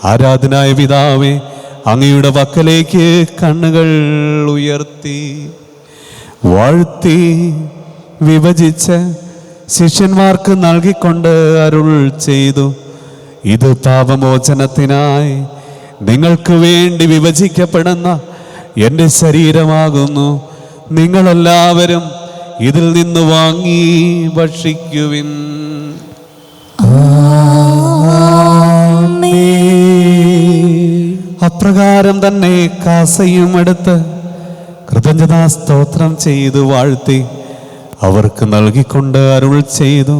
ആരാധനായ പിതാവേ, അങ്ങയുടെ പക്കലേക്ക് കണ്ണുകൾ ഉയർത്തി വാഴ്ത്തി വിഭജിച്ച് ശിഷ്യന്മാർക്ക് നൽകിക്കൊണ്ട് അരുൾ ചെയ്തു, ഇത് പാപമോചനത്തിനായി നിങ്ങൾക്ക് വേണ്ടി വിഭജിക്കപ്പെടുന്ന എൻ്റെ ശരീരമാകുന്നു. നിങ്ങളെല്ലാവരും ഇതിൽ നിന്ന് വാങ്ങി ഭക്ഷിക്കുവിൻ. അപ്രകാരം തന്നെ കാസയും എടുത്ത് കൃതജ്ഞതാ സ്തോത്രം ചെയ്തു വാഴ്ത്തി അവർക്ക് നൽകിക്കൊണ്ട് അരുൾ ചെയ്തു,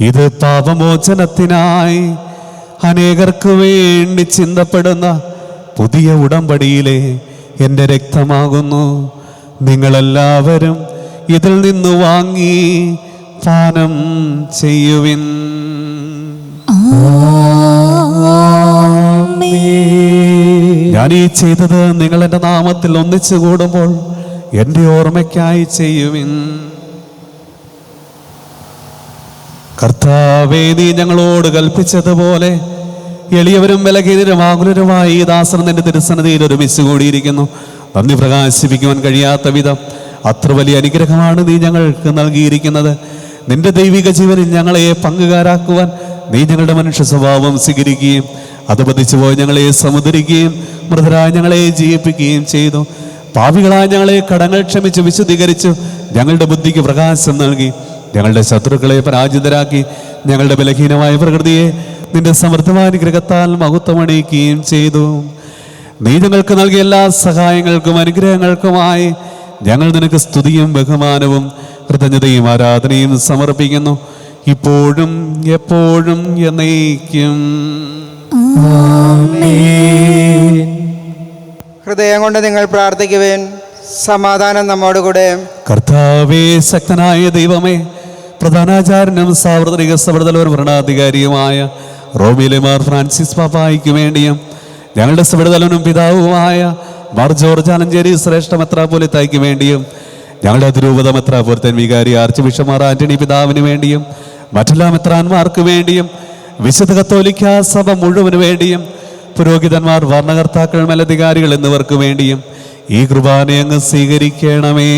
ഇത് പാപമോചനത്തിനായി അനേകർക്ക് വേണ്ടി ചിന്തപ്പെടുന്ന പുതിയ ഉടമ്പടിയിലെ എൻ്റെ രക്തമാകുന്നു. നിങ്ങളെല്ലാവരും ഇതിൽ നിന്ന് വാങ്ങി പാനം ചെയ്യുവിൻ. ഞാൻ ഈ ചെയ്തത് നിങ്ങൾ എൻ്റെ നാമത്തിൽ ഒന്നിച്ചു കൂടുമ്പോൾ എൻ്റെ ഓർമ്മയ്ക്കായി ചെയ്യുവിൻ. കർത്താവേ, നീ ഞങ്ങളോട് കൽപ്പിച്ചതുപോലെ എളിയവരും ബലഹീനരും ആകുലരുമായി ഈ ദാസർ നിന്റെ തിരുസന്നിധിയിൽ ഒരുമിച്ച് കൂടിയിരിക്കുന്നു. നന്ദി പ്രകാശിപ്പിക്കുവാൻ കഴിയാത്ത വിധം അത്ര വലിയ അനുഗ്രഹമാണ് നീ ഞങ്ങൾക്ക് നൽകിയിരിക്കുന്നത്. നിന്റെ ദൈവിക ജീവനിൽ ഞങ്ങളെ പങ്കുകാരാക്കുവാൻ നീ ഞങ്ങളുടെ മനുഷ്യ സ്വഭാവം സ്വീകരിക്കുകയും അത് പതിച്ചു പോയി ഞങ്ങളെ സമുദ്രിക്കുകയും മൃതരായ ഞങ്ങളെ ജീവിപ്പിക്കുകയും ചെയ്തു. പാപികളായ ഞങ്ങളെ കടങ്ങൾ ക്ഷമിച്ച് വിശുദ്ധീകരിച്ചു ഞങ്ങളുടെ ബുദ്ധിക്ക് പ്രകാശം നൽകി ഞങ്ങളുടെ ശത്രുക്കളെ പരാജിതരാക്കി ഞങ്ങളുടെ ബലഹീനമായ പ്രകൃതിയെ നിന്റെ സമൃദ്ധമായ അനുഗ്രഹത്താൽ മഹത്വമണിയിക്കുകയും ചെയ്തു. നീ ഞങ്ങൾക്ക് നൽകിയ എല്ലാ സഹായങ്ങൾക്കും അനുഗ്രഹങ്ങൾക്കുമായി ഞങ്ങൾ നിനക്ക് സ്തുതിയും ബഹുമാനവും കൃതജ്ഞതയും ആരാധനയും സമർപ്പിക്കുന്നു, ഇപ്പോഴും എപ്പോഴും എന്നേക്കും. ഹൃദയം കൊണ്ട് നിങ്ങൾ പ്രാർത്ഥിക്കുവേൻ. സമാധാനം നമ്മോടുകൂടെ. കർത്താവേ, ശക്തനായ ദൈവമേ, പ്രധാനാചാര്യനും സാർവത്രിക സഭതലവരും ഭരണാധികാരിയുമായ റോമിലെ മാർ ഫ്രാൻസിസ് പാപ്പായ്ക്ക് വേണ്ടിയും ഞങ്ങളുടെ സഭതലവനും പിതാവുമായ മാർ ജോർജ് ആലഞ്ചേരി ശ്രേഷ്ഠ മെത്രാപ്പോലിത്തായ്ക്ക് വേണ്ടിയും ഞങ്ങളുടെ അതിരൂപത മെത്രാപ്പോലിത്തൻ വികാരി ആർച്ച് ബിഷപ്പ് മാർ ആന്റണി പിതാവിന് വേണ്ടിയും മറ്റെല്ലാ മെത്രാന്മാർക്ക് വേണ്ടിയും വിശുദ്ധ കത്തോലിക്ക സഭ മുഴുവന് വേണ്ടിയും പുരോഹിതന്മാർ, ഭരണകർത്താക്കൾ, മേലധികാരികൾ എന്നിവർക്ക് വേണ്ടിയും ഈ കുർബാന അങ്ങ് സ്വീകരിക്കണമേ.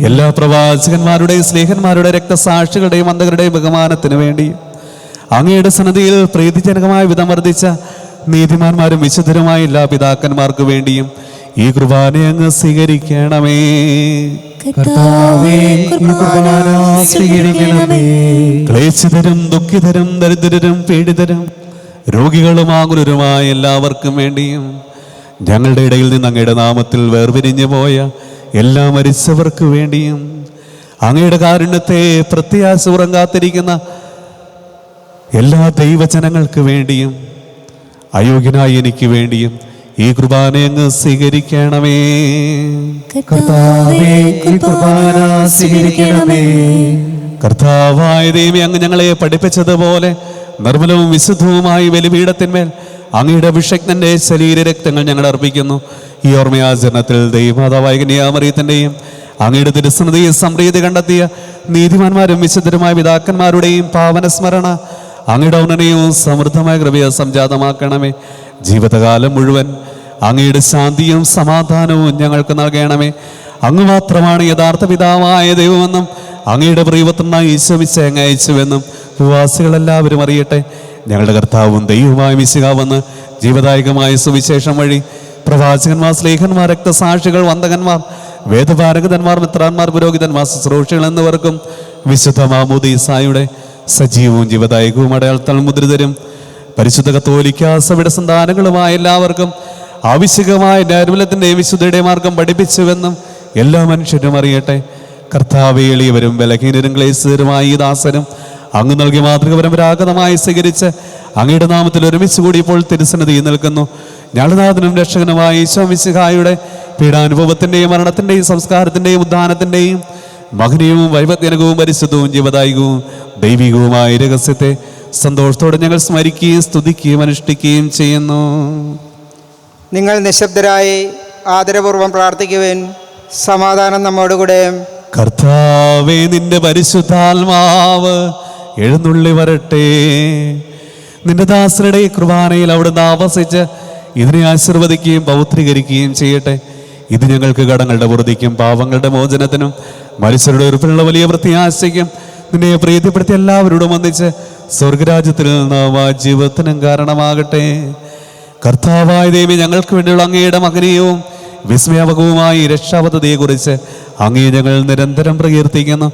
എല്ലാ പ്രവാചകന്മാരുടെയും സ്നേഹന്മാരുടെ രക്തസാക്ഷികളുടെയും അന്തകരുടെയും ബഹുമാനത്തിന് വേണ്ടി അങ്ങയുടെ സന്നദ്ധിയിൽ പ്രീതിജനകമായ വിധം വർദ്ധിച്ച നീതിമാന്മാരും വിശുദ്ധരുമായ എല്ലാ പിതാക്കന്മാർക്ക് വേണ്ടിയും ഈ കുർബാന അങ്ങ് സ്വീകരിക്കണമേ. ക്ലേശിതരും ദുഃഖിതരും ദരിദ്രരും പീഡിതരും രോഗികളും ആകുലരുമായ എല്ലാവർക്കും വേണ്ടിയും ഞങ്ങളുടെ ഇടയിൽ നിന്ന് അങ്ങയുടെ നാമത്തിൽ വേർപിരിഞ്ഞു പോയ എല്ലാ മരിച്ചവർക്ക് വേണ്ടിയും അങ്ങയുടെ കാരുണ്യത്തെ പ്രത്യാശപൂർവ്വം കാത്തിരിക്കുന്ന എല്ലാ ദൈവജനങ്ങൾക്ക് വേണ്ടിയും അയോഗ്യനായി എനിക്ക് വേണ്ടിയും ഈ കുർബാന അങ്ങ് സ്വീകരിക്കണമേ. കർത്താവായ ദൈവമേ, അങ്ങ് ഞങ്ങളെ പഠിപ്പിച്ചതുപോലെ നിർമ്മലവും വിശുദ്ധവുമായി ബലിപീഠത്തിന്മേൽ അങ്ങയുടെ അഭിഷേകത്തിന്റെ ശരീരരക്തങ്ങൾ ഞങ്ങൾ അർപ്പിക്കുന്നു. ഈ ഓർമ്മയാചരണത്തിൽ ദൈവമാതാവായ കന്യാമറിയത്തിന്റെയും അങ്ങയുടെ തിരുസന്നിധിയിൽ സംപ്രീതി കണ്ടെത്തിയ നീതിമാന്മാരും വിശുദ്ധരുമായ പിതാക്കന്മാരുടെയും പാവന സ്മരണ അങ്ങയുടെ ഔന്നതവും സമൃദ്ധമായ കൃപയെ സംജാതമാക്കണമേ. ജീവിതകാലം മുഴുവൻ അങ്ങയുടെ ശാന്തിയും സമാധാനവും ഞങ്ങൾക്ക് നൽകണമേ. അങ്ങ് മാത്രമാണ് യഥാർത്ഥ പിതാവായ ദൈവമെന്നും അങ്ങയുടെ പ്രിയപുത്രനായ ഈശോ മിശിഹായെ അങ്ങ് അയച്ചുവെന്നും വിശ്വാസികളെല്ലാവരും അറിയട്ടെ. ഞങ്ങളുടെ കർത്താവും ദൈവവുമായ മിശിഹാവെന്ന് ജീവദായകമായ സുവിശേഷം വഴി പ്രവാചകന്മാർ, സ്ലേഹന്മാർ, രക്തസാക്ഷികൾ, വന്ദകന്മാർ, വേദപാരകന്മാർ, മിത്രാന്മാർ, പുരോഹിതന്മാർ, ശുശ്രൂഷകൾ എന്നിവർക്കും വിശുദ്ധ മാമോദീസായുടെ സജീവവും ജീവദായകവും അടയാളത്താൽ മുദ്രിതരും പരിശുദ്ധ കത്തോലിക്ക സഭയുടെ സന്താനങ്ങളുമായ എല്ലാവർക്കും ആവശ്യകമായ നൈർമല്യത്തിൻ്റെയും വിശുദ്ധയുടെ മാർഗം പഠിപ്പിച്ചുവെന്നും എല്ലാ മനുഷ്യരും അറിയട്ടെ. കർത്താവേ, എളിയവരും ബലഹീനരും ക്ലേശിതരുമായ ഈ ദാസനും അങ്ങ് നൽകിയ മാതൃക പരമ്പരാഗതമായി സ്വീകരിച്ച് അങ്ങയുടെ നാമത്തിൽ ഒരുമിച്ച് കൂടി ഇപ്പോൾ തിരുസന്നിധിയിൽ നിൽക്കുന്നു. ഞങ്ങളുനാഥനും രക്ഷകനുമായ ഈശോ മിശിഹായുടെ പീഡാനുഭവത്തിൻ്റെയും മരണത്തിൻ്റെയും സംസ്കാരത്തിൻ്റെയും ഉദ്ധാനത്തിൻ്റെയും മഹനീയവും വൈവജ്ഞനകവും പരിശുദ്ധവും ജീവദായകവും ദൈവികവുമായ രഹസ്യത്തെ സന്തോഷത്തോടെ ഞങ്ങൾ സ്മരിക്കുകയും സ്തുതിക്കുകയും അനുഷ്ഠിക്കുകയും ചെയ്യുന്നു. നിങ്ങൾ നിശബ്ദരായി ആദരപൂർവ്വം പ്രാർത്ഥിക്കുവിൻ. സമാധാനം നമ്മോടുകൂടെ. കർത്താവേ, നിന്റെ പരിശുദ്ധാത്മാവ് എഴുന്നള്ളി വരട്ടെ. നിന്റെ ദാസരുടെ ഈ കുർബാനയിൽ അവിടുന്ന് ആവസിച്ച് ഇതിനെ ആശീർവദിക്കുകയും പൗത്രീകരിക്കുകയും ചെയ്യട്ടെ. ഇത് ഞങ്ങൾക്ക് കടങ്ങളുടെ വൃദ്ധിക്കും പാവങ്ങളുടെ മോചനത്തിനും മനുഷ്യരുടെ ഉറപ്പിലുള്ള വലിയ പ്രത്യാശയ്ക്കും നിന്നെ പ്രീതിപ്പെടുത്തി എല്ലാവരോടും ഒന്നിച്ച് സ്വർഗരാജ്യത്തിൽ നിന്ന് ജീവിതത്തിനും കാരണമാകട്ടെ. കർത്താവായ ദൈവമേ, ഞങ്ങൾക്ക് വേണ്ടിയുള്ള അങ്ങയുടെ മഹനീയവും വിസ്മയാപകവുമായ ഈ രക്ഷാപദ്ധതിയെക്കുറിച്ച് അങ്ങേ ഞങ്ങൾ നിരന്തരം പ്രകീർത്തിക്കുന്നു.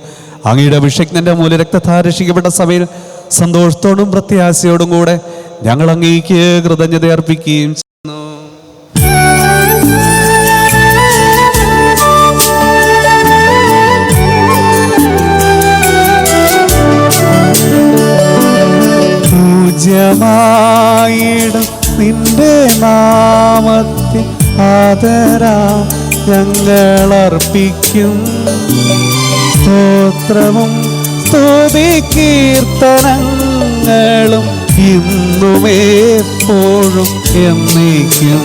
അങ്ങയുടെ അഭിഷേകത്തിന്റെ മൂല രക്തത്താൽ രക്ഷിക്കപ്പെട്ട സഭയിൽ സന്തോഷത്തോടും പ്രത്യാശയോടും കൂടെ ഞങ്ങൾ അങ്ങേക്ക് കൃതജ്ഞത അർപ്പിക്കുകയും ചെയ്യുന്നു. പൂജ്യമായിടും നിന്റെ നാമത്തിൽ ആദരാം ഞങ്ങൾ അർപ്പിക്കും. സ്തോത്രവും സ്തുതി കീർത്തനങ്ങളും ഇന്നും എപ്പോഴും എന്നേക്കും.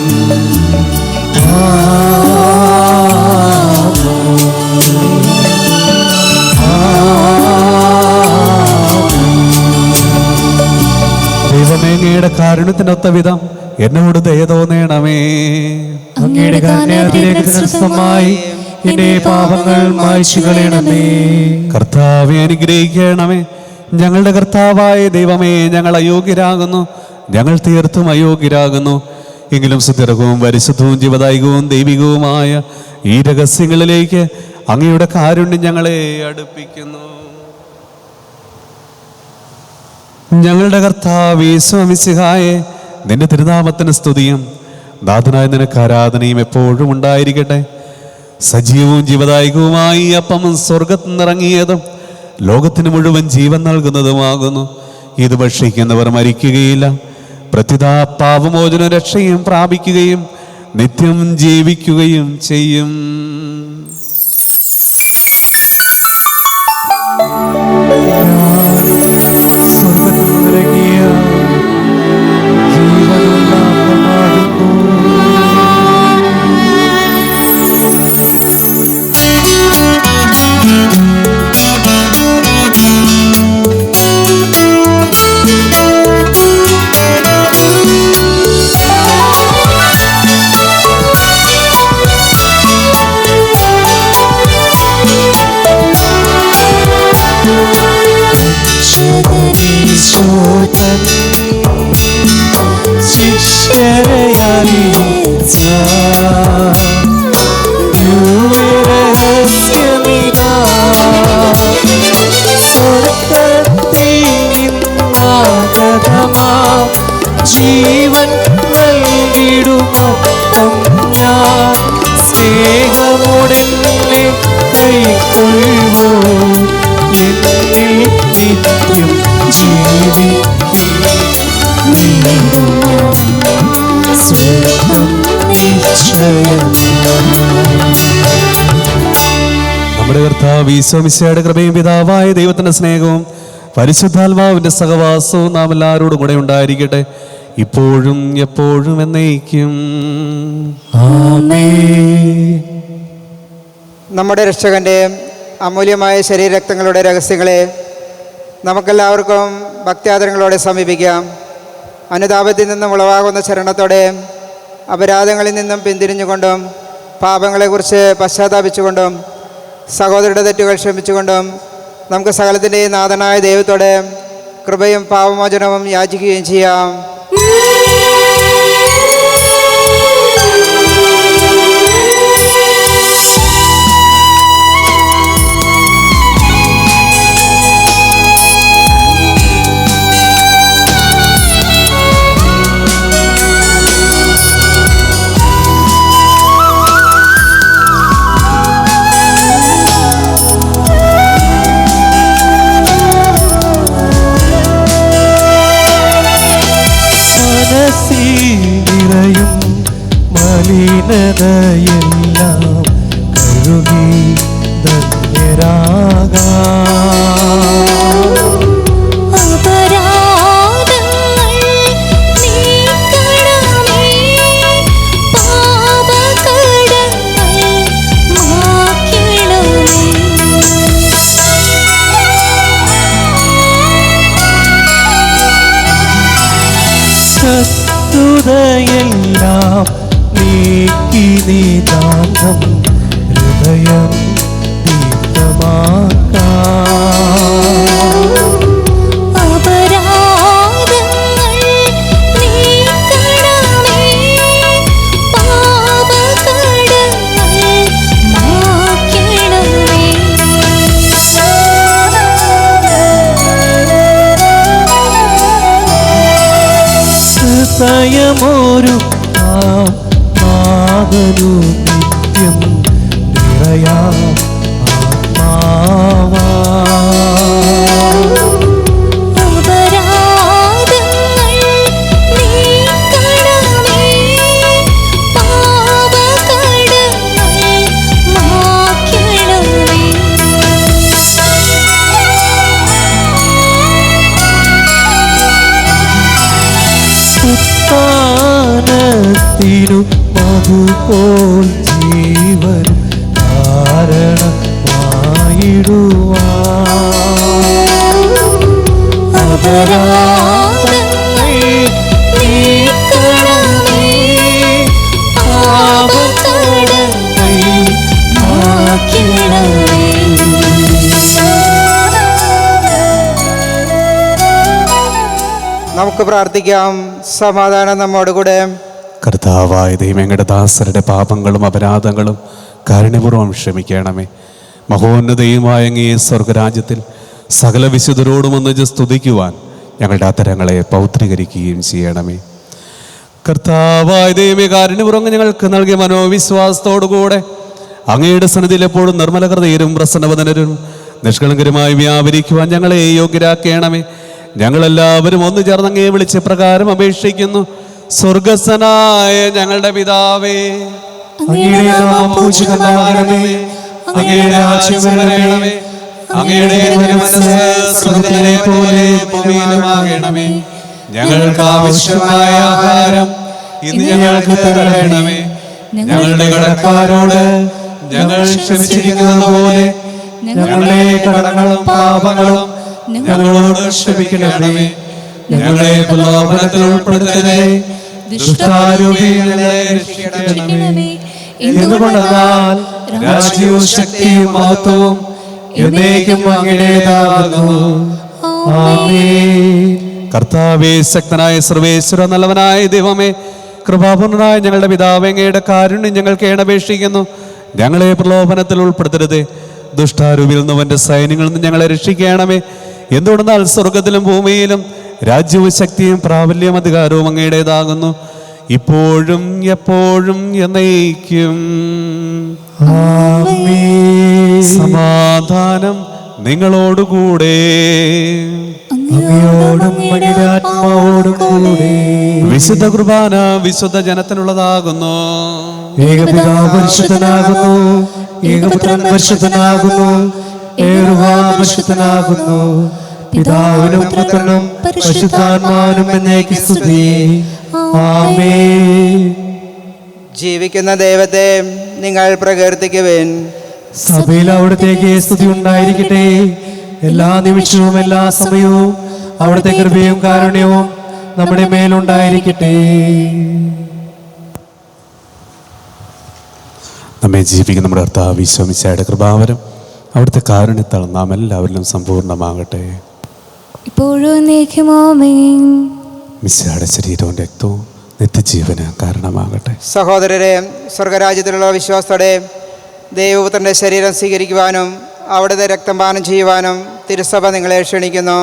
ദൈവമേ, അങ്ങയുടെ കാരുണ്യത്തിനൊത്ത വിധം എന്നോട് ദയ തോന്നണമേ. അങ്ങയുടെ കാരുണ്യാതിരേകതൃപ്തമായി എന്റെ പാപങ്ങൾ മായ്ച്ചു കളയണമേ. കർത്താവെ, അനുഗ്രഹിക്കണമേ. ഞങ്ങളുടെ കർത്താവായ ദൈവമേ, ഞങ്ങൾ അയോഗ്യരാകുന്നു, ഞങ്ങൾ തീർത്തും അയോഗ്യരാകുന്നു. എങ്കിലും സുദീർഘവും പരിശുദ്ധവും ജീവദായകവും ദൈവികവുമായ ഈ രഹസ്യങ്ങളിലേക്ക് അങ്ങയുടെ കാരുണ്യം ഞങ്ങളെ അടുപ്പിക്കുന്നു. ഞങ്ങളുടെ കർത്താവേ യേശുമിശിഹായേ, നിന്റെ തിരുനാമത്തിന് സ്തുതിയും നാഥനായ നിനക്ക് ആരാധനയും എപ്പോഴും ഉണ്ടായിരിക്കട്ടെ. സജീവവും ജീവദായകവുമായി ഈ അപ്പം സ്വർഗത്തിൽ നിന്നിറങ്ങിയതും ലോകത്തിന് മുഴുവൻ ജീവൻ നൽകുന്നതുമാകുന്നു. ഇത് ഭക്ഷിക്കുന്നവർ മരിക്കുകയില്ല, പ്രത്യുതാ പാപമോചന രക്ഷയും പ്രാപിക്കുകയും നിത്യം ജീവിക്കുകയും ചെയ്യും. സ്വർഗ്ഗത്തിൽ നിന്നിറങ്ങിയ ജീവനുള്ള അപ്പമാകുന്നു. ശോധൻ ശിഷ്യരെ അറിയിച്ച ദിവ്യരഹസ്യമിതാ, സ്വർഗ്ഗത്തിൽ നിന്നാഗതമാം ജീവൻ നൽകിടുമപ്പം ഞാൻ. സ്നേഹമുടനെ കൈക്കൊള്ളുവോ, എന്നിൽ നിത്യം ജീവിക്കും. സ്വർഗ്ഗം നിശ്ചയം. നമ്മുടെ കർത്താവ് ഈശോമിശിഹായുടെ കൃപയും പിതാവായ ദൈവത്തിന്റെ സ്നേഹവും പരിശുദ്ധാത്മാവിന്റെ സഹവാസവും നാം എല്ലാവരോടും കൂടെ ഉണ്ടായിരിക്കട്ടെ, ഇപ്പോഴും എപ്പോഴും എന്നേക്കും. ആമേൻ. നമ്മുടെ രക്ഷകൻ്റെ അമൂല്യമായ ശരീരരക്തങ്ങളുടെ രഹസ്യങ്ങളെ നമുക്കെല്ലാവർക്കും ഭക്ത്യാദരങ്ങളോടെ സമീപിക്കാം. അനുതാപത്തിൽ നിന്നും ഉളവാകുന്ന ശരണത്തോടെ അപരാധങ്ങളിൽ നിന്നും പിന്തിരിഞ്ഞുകൊണ്ടും പാപങ്ങളെക്കുറിച്ച് പശ്ചാത്താപിച്ചുകൊണ്ടും സഹോദരരുടെ തെറ്റുകൾ ക്ഷമിച്ചുകൊണ്ടും നമുക്ക് സകലത്തിൻ്റെയും നാഥനായ ദൈവത്തോടെ കൃപയും പാപമോചനവും യാചിക്കുകയും ചെയ്യാം. നിറയും മലിനതയെല്ലാം കഴുകി ധന്യരാകാം. അപരാധങ്ങൾ നീക്കണമേ, പാപകടങ്ങൾ മായ്ക്കണമേ. ശത്രുതയെല്ലാം നീക്കി നീതാന്തം ഹൃദയം ദീപ്തമാക്കാം. അപരാധങ്ങൾ നീക്കണമേ, പാപകടങ്ങൾ മായ്ക്കണമേ. ഹൃദയമൊരു നാഥനു നിത്യം നിറയാം ആത്മാവാ. അപരാധങ്ങൾ നീക്കണമേ, പാപകടങ്ങൾ മായ്ക്കണമേ. ഉത്ഥാനത്തിനു മധുപോൽ ജീവൻ കാരണമായിടുവാൻ. അപരാധങ്ങൾ നീക്കണമേ, പാപകടങ്ങൾ മായ്ക്കണമേ. നമുക്ക് പ്രാർത്ഥിക്കാം. സമാധാനം നമ്മോടുകൂടെ. കർത്താവായ ദൈവങ്ങളുടെ ദാസരുടെ പാപങ്ങളും അപരാധങ്ങളും കാരുണ്യപൂർവ്വം ക്ഷമിക്കണമേ. മഹോന്നതയുമായ അങ്ങയെ സ്വർഗരാജ്യത്തിൽ സകല വിശുദ്ധരോടും ഒന്നിച്ച് സ്തുതിക്കുവാൻ ഞങ്ങളുടെ അത്തരങ്ങളെ പൗത്രീകരിക്കുകയും ചെയ്യണമേ. കർത്താവായ ദൈവമേ, കാരുണ്യപൂർവ്വം ഞങ്ങൾക്ക് നൽകിയ മനോവിശ്വാസത്തോടുകൂടെ അങ്ങയുടെ സന്നിധിയിൽ എപ്പോഴും നിർമ്മല ഹൃദയരും പ്രസന്നവദനരും നിഷ്കളങ്കരുമായി വ്യാപരിക്കുവാൻ ഞങ്ങളെ യോഗ്യരാക്കണമേ. ഞങ്ങളെല്ലാവരും ഒന്നു ചേർന്ന് അങ്ങയെ വിളിച്ച പ്രകാരം അപേക്ഷിക്കുന്നു. സ്വർഗസ്ഥനായ ഞങ്ങളുടെ പിതാവേ, അങ്ങയുടെ നാമം പൂജിതമാകണമേ. അങ്ങയുടെ രാജ്യം വരണമേ. അങ്ങയുടെ തിരുമനസ്സ് സ്വർഗ്ഗത്തിലെ പോലെ ഭൂമിയിലുമാകണമേ. ഞങ്ങൾക്ക് ആവശ്യമായ ആഹാരം ഇന്ന് ഞങ്ങൾക്ക് തരണമേ. ഞങ്ങളുടെ കടക്കാരോട് ഞങ്ങൾ ക്ഷമിച്ചിരിക്കുന്നത് പോലെ ഞങ്ങളുടെ കടങ്ങളും പാപങ്ങളും ഞങ്ങളോട് ക്ഷമിക്കണമേ. ഞങ്ങളെ പ്രലോഭനത്തിൽ ഉൾപ്പെടുത്തരുതേ, ദുഷ്ടാരൂപിയിൽ നിന്ന് രക്ഷിക്കണമേ. എന്തുകൊണ്ടെന്നാൽ രാജ്യവും ശക്തിയും മഹത്വവും എന്നേക്കും അങ്ങയുടേതാകുന്നു. ആമേൻ. കർത്താവേ, ശക്തനായ സർവേശ്വര, നല്ലവനായ ദൈവമേ, കൃപാപൂർണനായ ഞങ്ങളുടെ പിതാവേ, അങ്ങയുടെ കാരുണ്യം ഞങ്ങൾ കേണപേക്ഷിക്കുന്നു. ഞങ്ങളെ പ്രലോഭനത്തിൽ ഉൾപ്പെടുത്തരുതേ, ദുഷ്ടാരൂപിൽ നിന്നവന്റെ സൈന്യങ്ങളിൽ നിന്ന് ഞങ്ങളെ രക്ഷിക്കണമേ. എന്തുകൊണ്ടെന്നാൽ സ്വർഗത്തിലും ഭൂമിയിലും രാജ്യവും ശക്തിയും പ്രാബല്യവും അധികാരവും അങ്ങയുടേതാകുന്നു, ഇപ്പോഴും എപ്പോഴും എന്നേക്കും. സമാധാനം നിങ്ങളോടുകൂടെ. അങ്ങയോടും അങ്ങയുടെ ആത്മാവോടും കൂടെ. വിശുദ്ധ കുർബാന വിശുദ്ധ ജനത്തിനുള്ളതാകുന്നു. ഏകപിതാവ് പരിശുദ്ധനാകുന്നു, ഏകപുത്രൻ പരിശുദ്ധനാകുന്നു, ഏകരൂഹാ പരിശുദ്ധനാകുന്നു. പിതാവിനും പുത്രനും പരിശുദ്ധാത്മാവിനും എന്നേക്കും സ്തുതി. ആമേൻ. ജീവിക്കുന്ന ദൈവത്തെ നിങ്ങൾ പ്രകീർത്തിക്കുവിൻ. സഭയിൽ അവിടത്തേക്ക് സ്തുതി ഉണ്ടായിരിക്കട്ടെ. എല്ലാ നിമിഷവും എല്ലാ സമയവും അവിടുത്തെ കൃപയും കാരുണ്യവും നമ്മുടെ മേലുണ്ടായിരിക്കട്ടെ. നമ്മെ ജീവിക്കുന്ന നമ്മുടെ കർത്താവ് ഈശോ മിശിഹായുടെ കൃപാവരം അവിടുത്തെ കാരുണ്യത്താൽ നാം എല്ലാവരിലും സമ്പൂർണ്ണമാകട്ടെ. ഇപ്പോഴും എന്നേക്കും ആമേൻ. മിശിഹായുടെ ശരീരവും രക്തവും നിത്യജീവന് കാരണമാകട്ടെ. സഹോദരരെ, സ്വർഗരാജ്യത്തിലുള്ള വിശ്വാസത്തോടെ ദൈവപുത്രൻ്റെ ശരീരം സ്വീകരിക്കുവാനും അവിടുത്തെ രക്തം പാനം ചെയ്യുവാനും തിരുസഭ നിങ്ങളെ ക്ഷണിക്കുന്നു.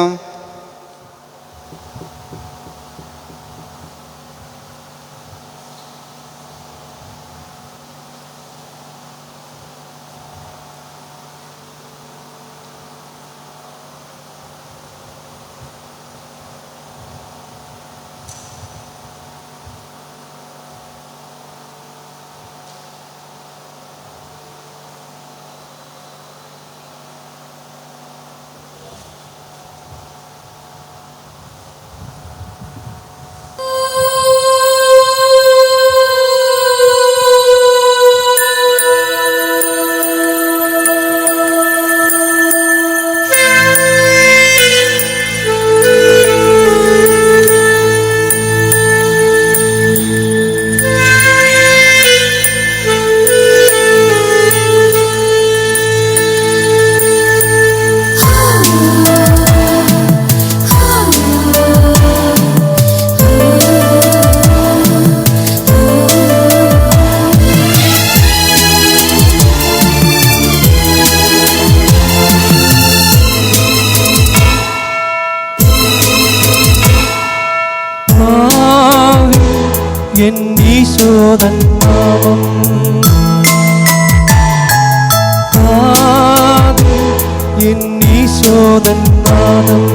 എൻ ഈശോതൻ നാമം കാതിൽ എൻ ഈശോതൻ നാദം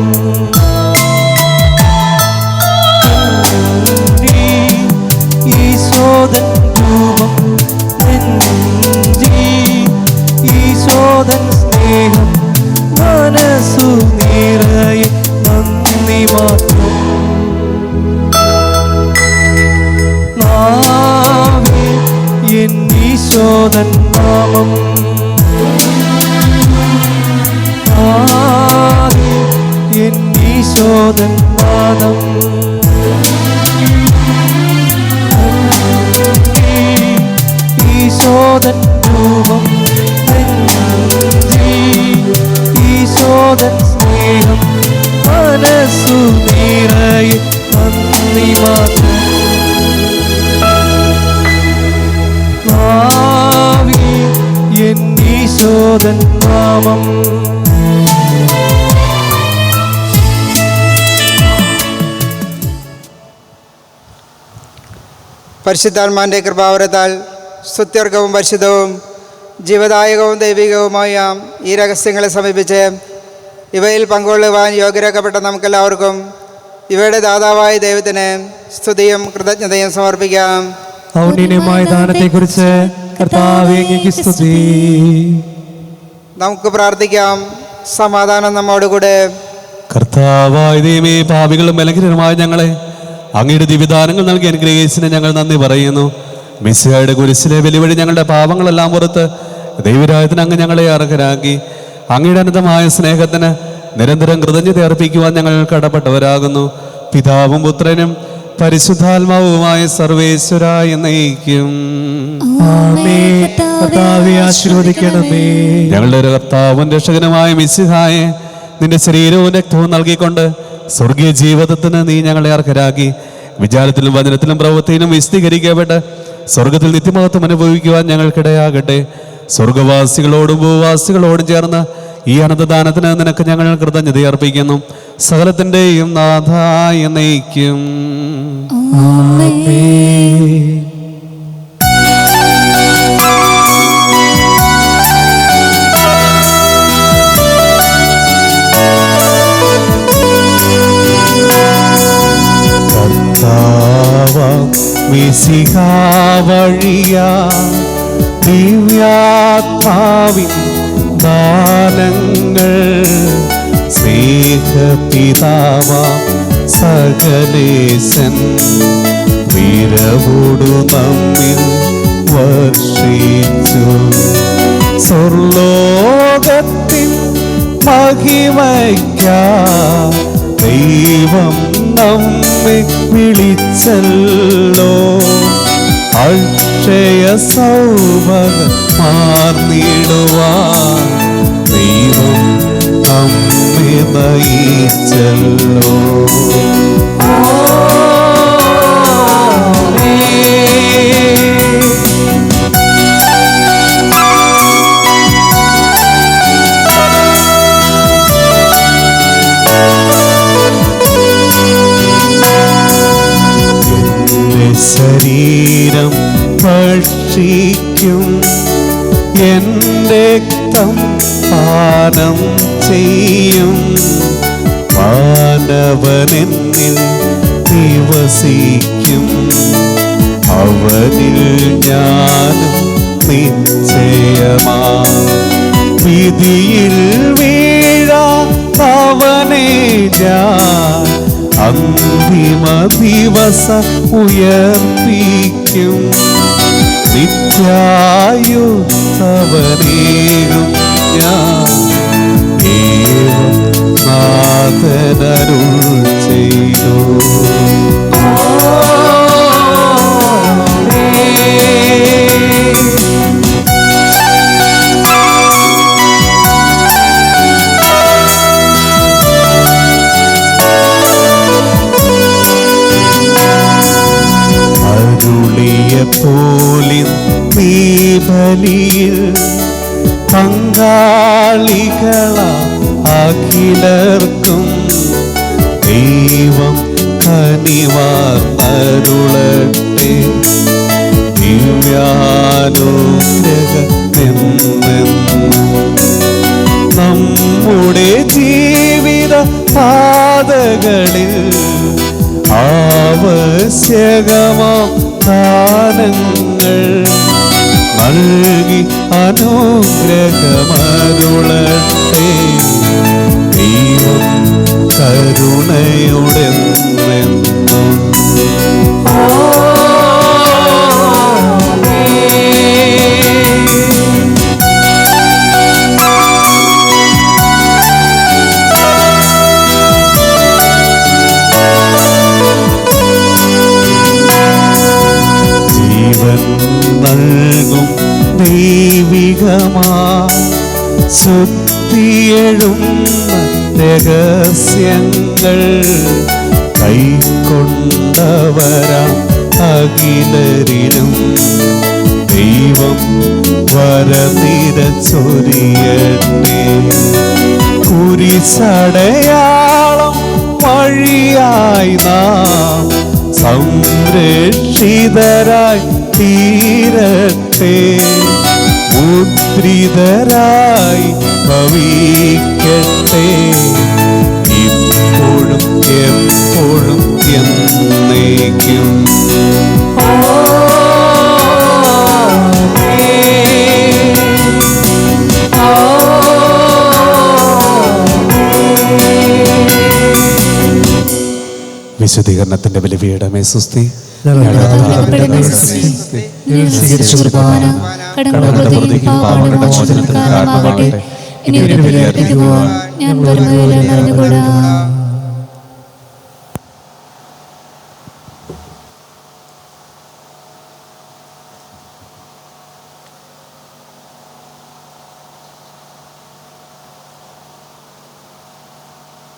ഈശോതൻ രൂപം നെഞ്ചിൽ ഈശോതൻ സ്നേഹം മനസ്സു നിറയെ നന്ദി മാത്രം നാവിൽ എൻ ഈശോതൻ നാമം കാതിൽ എൻ ഈശോതൻ നാദം ഈശോതൻ രൂപം നെഞ്ചിൽ ഈശോതൻ സ്നേഹം മനസ്സു നിറയെ നന്ദി മാത്രം നാവിൽ എൻ ഈശോതൻ നാമം പരിശുദ്ധാത്മാവിൻ്റെ കൃപാവരത്താൽ സ്തുത്യർഹവും പരിശുദ്ധവും ജീവദായകവും ദൈവികവുമായ ഈ രഹസ്യങ്ങളെ സമീപിച്ച് ഇവയിൽ പങ്കുകൊള്ളുവാൻ യോഗ്യരാക്കപ്പെട്ട നമുക്കെല്ലാവർക്കും ഇവയുടെ ദാതാവായ ദൈവത്തിന് സ്തുതിയും കൃതജ്ഞതയും സമർപ്പിക്കാം. ഔന്നത്യമായ ദാനത്തെക്കുറിച്ച് കർത്താവേ അങ്ങേക്ക് സ്തുതി. നമുക്ക് പ്രാർത്ഥിക്കാം. സമാധാനം നമ്മോടുകൂടെ. കർത്താവായ ദൈവമേ, പാപികളും ബലഹീനരുമായ ഞങ്ങളെ അങ്ങയുടെ ദിവ്യദാനങ്ങൾ നൽകി അനുഗ്രഹിച്ചതിന് ഞങ്ങൾ നന്ദി പറയുന്നു. മിശിഹായുടെ കുരിശിലെ ബലി വഴി ഞങ്ങളുടെ പാപങ്ങളെല്ലാം പുറത്ത് ദൈവരാജ്യത്തിന് അങ്ങ് ഞങ്ങളെ അർഹരാക്കി. അങ്ങയുടെ അനന്തമായ സ്നേഹത്തിന് നിരന്തരം കൃതജ്ഞത അർപ്പിക്കുവാൻ ഞങ്ങൾ കടപ്പെട്ടവരാകുന്നു. പിതാവും പുത്രനും പരിശുദ്ധാത്മാവുമായ സർവേശ്വര എന്നേക്കും ആമേൻ. കർത്താവേ ആശീർവദിക്കണമേ. ഞങ്ങളുടെ ഒരു കർത്താവും രക്ഷകനുമായ മിശിഹായെ നിന്റെ ശരീരവും രക്തവും നൽകിക്കൊണ്ട് സ്വർഗീയ ജീവിതത്തിന് നീ ഞങ്ങളെ അർഹരാക്കി. വിചാരത്തിലും വചനത്തിലും പ്രവൃത്തിയിലും വിശദീകരിക്കപ്പെട്ട് സ്വർഗത്തിൽ നിത്യമഹത്വം അനുഭവിക്കുവാൻ ഞങ്ങൾക്കിടയാകട്ടെ. സ്വർഗവാസികളോടും ഭൂവാസികളോടും ചേർന്ന് ഈ അനന്തദാനത്തിന് നിനക്ക് ഞങ്ങൾ കൃതജ്ഞത അർപ്പിക്കുന്നു. സകലത്തിൻ്റെയും നാഥായ എന്നേക്കും ആമേൻ. മിശിഹാ വഴിയാ ദിവ്യാത്മാവിൻ ദാനങ്ങൾ സ്നേഹപിതാവ സകലേശൻ വിരവോടു നമ്മിൽ വർഷിച്ചു. സ്വർലോകത്തിൻ മഹിമയ്ക്കാ ദൈവം നമ്മെ വിളിച്ചല്ലോ. അക്ഷയ സൗഭഗമാർന്നിടുവാൻ ദൈവം നമ്മെ നയിച്ചല്ലോ. ശരീരം ഭക്ഷിക്കും എൻ്റെ രക്തം പാനം ചെയ്യും മാനവനെന്നിൽ നിവസിക്കും. അവനിൽ ഞാനും നിശ്ചയമാ വിധിയിൽ വീഴാത്തവനെ ഞാൻ അന്തിമ ദിവസം ഉയർപ്പിക്കും. നിത്യായുസ്സവനേകും ഞാൻ ഏവം നാഥനരുൾ ചെയ്തു. പോലിൻ നീ ബലിയിൽ പങ്കാളികള അഖിലർക്കും ദൈവം കനിവാർന്നരുളട്ടെ. നമ്മുടെ ജീവിത പാതകളിൽ ആവശ്യകമാം ദാനങ്ങൾ നൽകി അനുഗ്രഹമരുളട്ടെ. ദൈവം കരുണയോടെന്നെന്നും ജീവൻ നൽകും ദൈവികമാ ശുദ്ധിയെഴുന്ന രഹസ്യങ്ങൾ കൈക്കൊണ്ടവരാം അഖിലരിലും ദൈവം വരനിര ചൊരിയട്ടെ. കുരിശടയാളം വഴിയായി നാം സംരക്ഷിതരായി തീരട്ടെ. മുദ്രിതരായി ഭവിക്കട്ടെ. ഇപ്പോഴും എപ്പോഴും എന്നേക്കും. വിശുദ്ധീകരണത്തിന്റെ ബലിപീഠമേ സുസ്തി. സ്വീകരിച്ചു കുർബാന കടങ്ങളുടെ പാപങ്ങളുടെ മോചനത്തിന് കാരണമാകട്ടെ. ഇനി ഒരു ബലിയർപ്പിക്കുവാൻ ഞാൻ വരുന്നതിൽ നിറഞ്ഞുകൊള്ളുന്നു.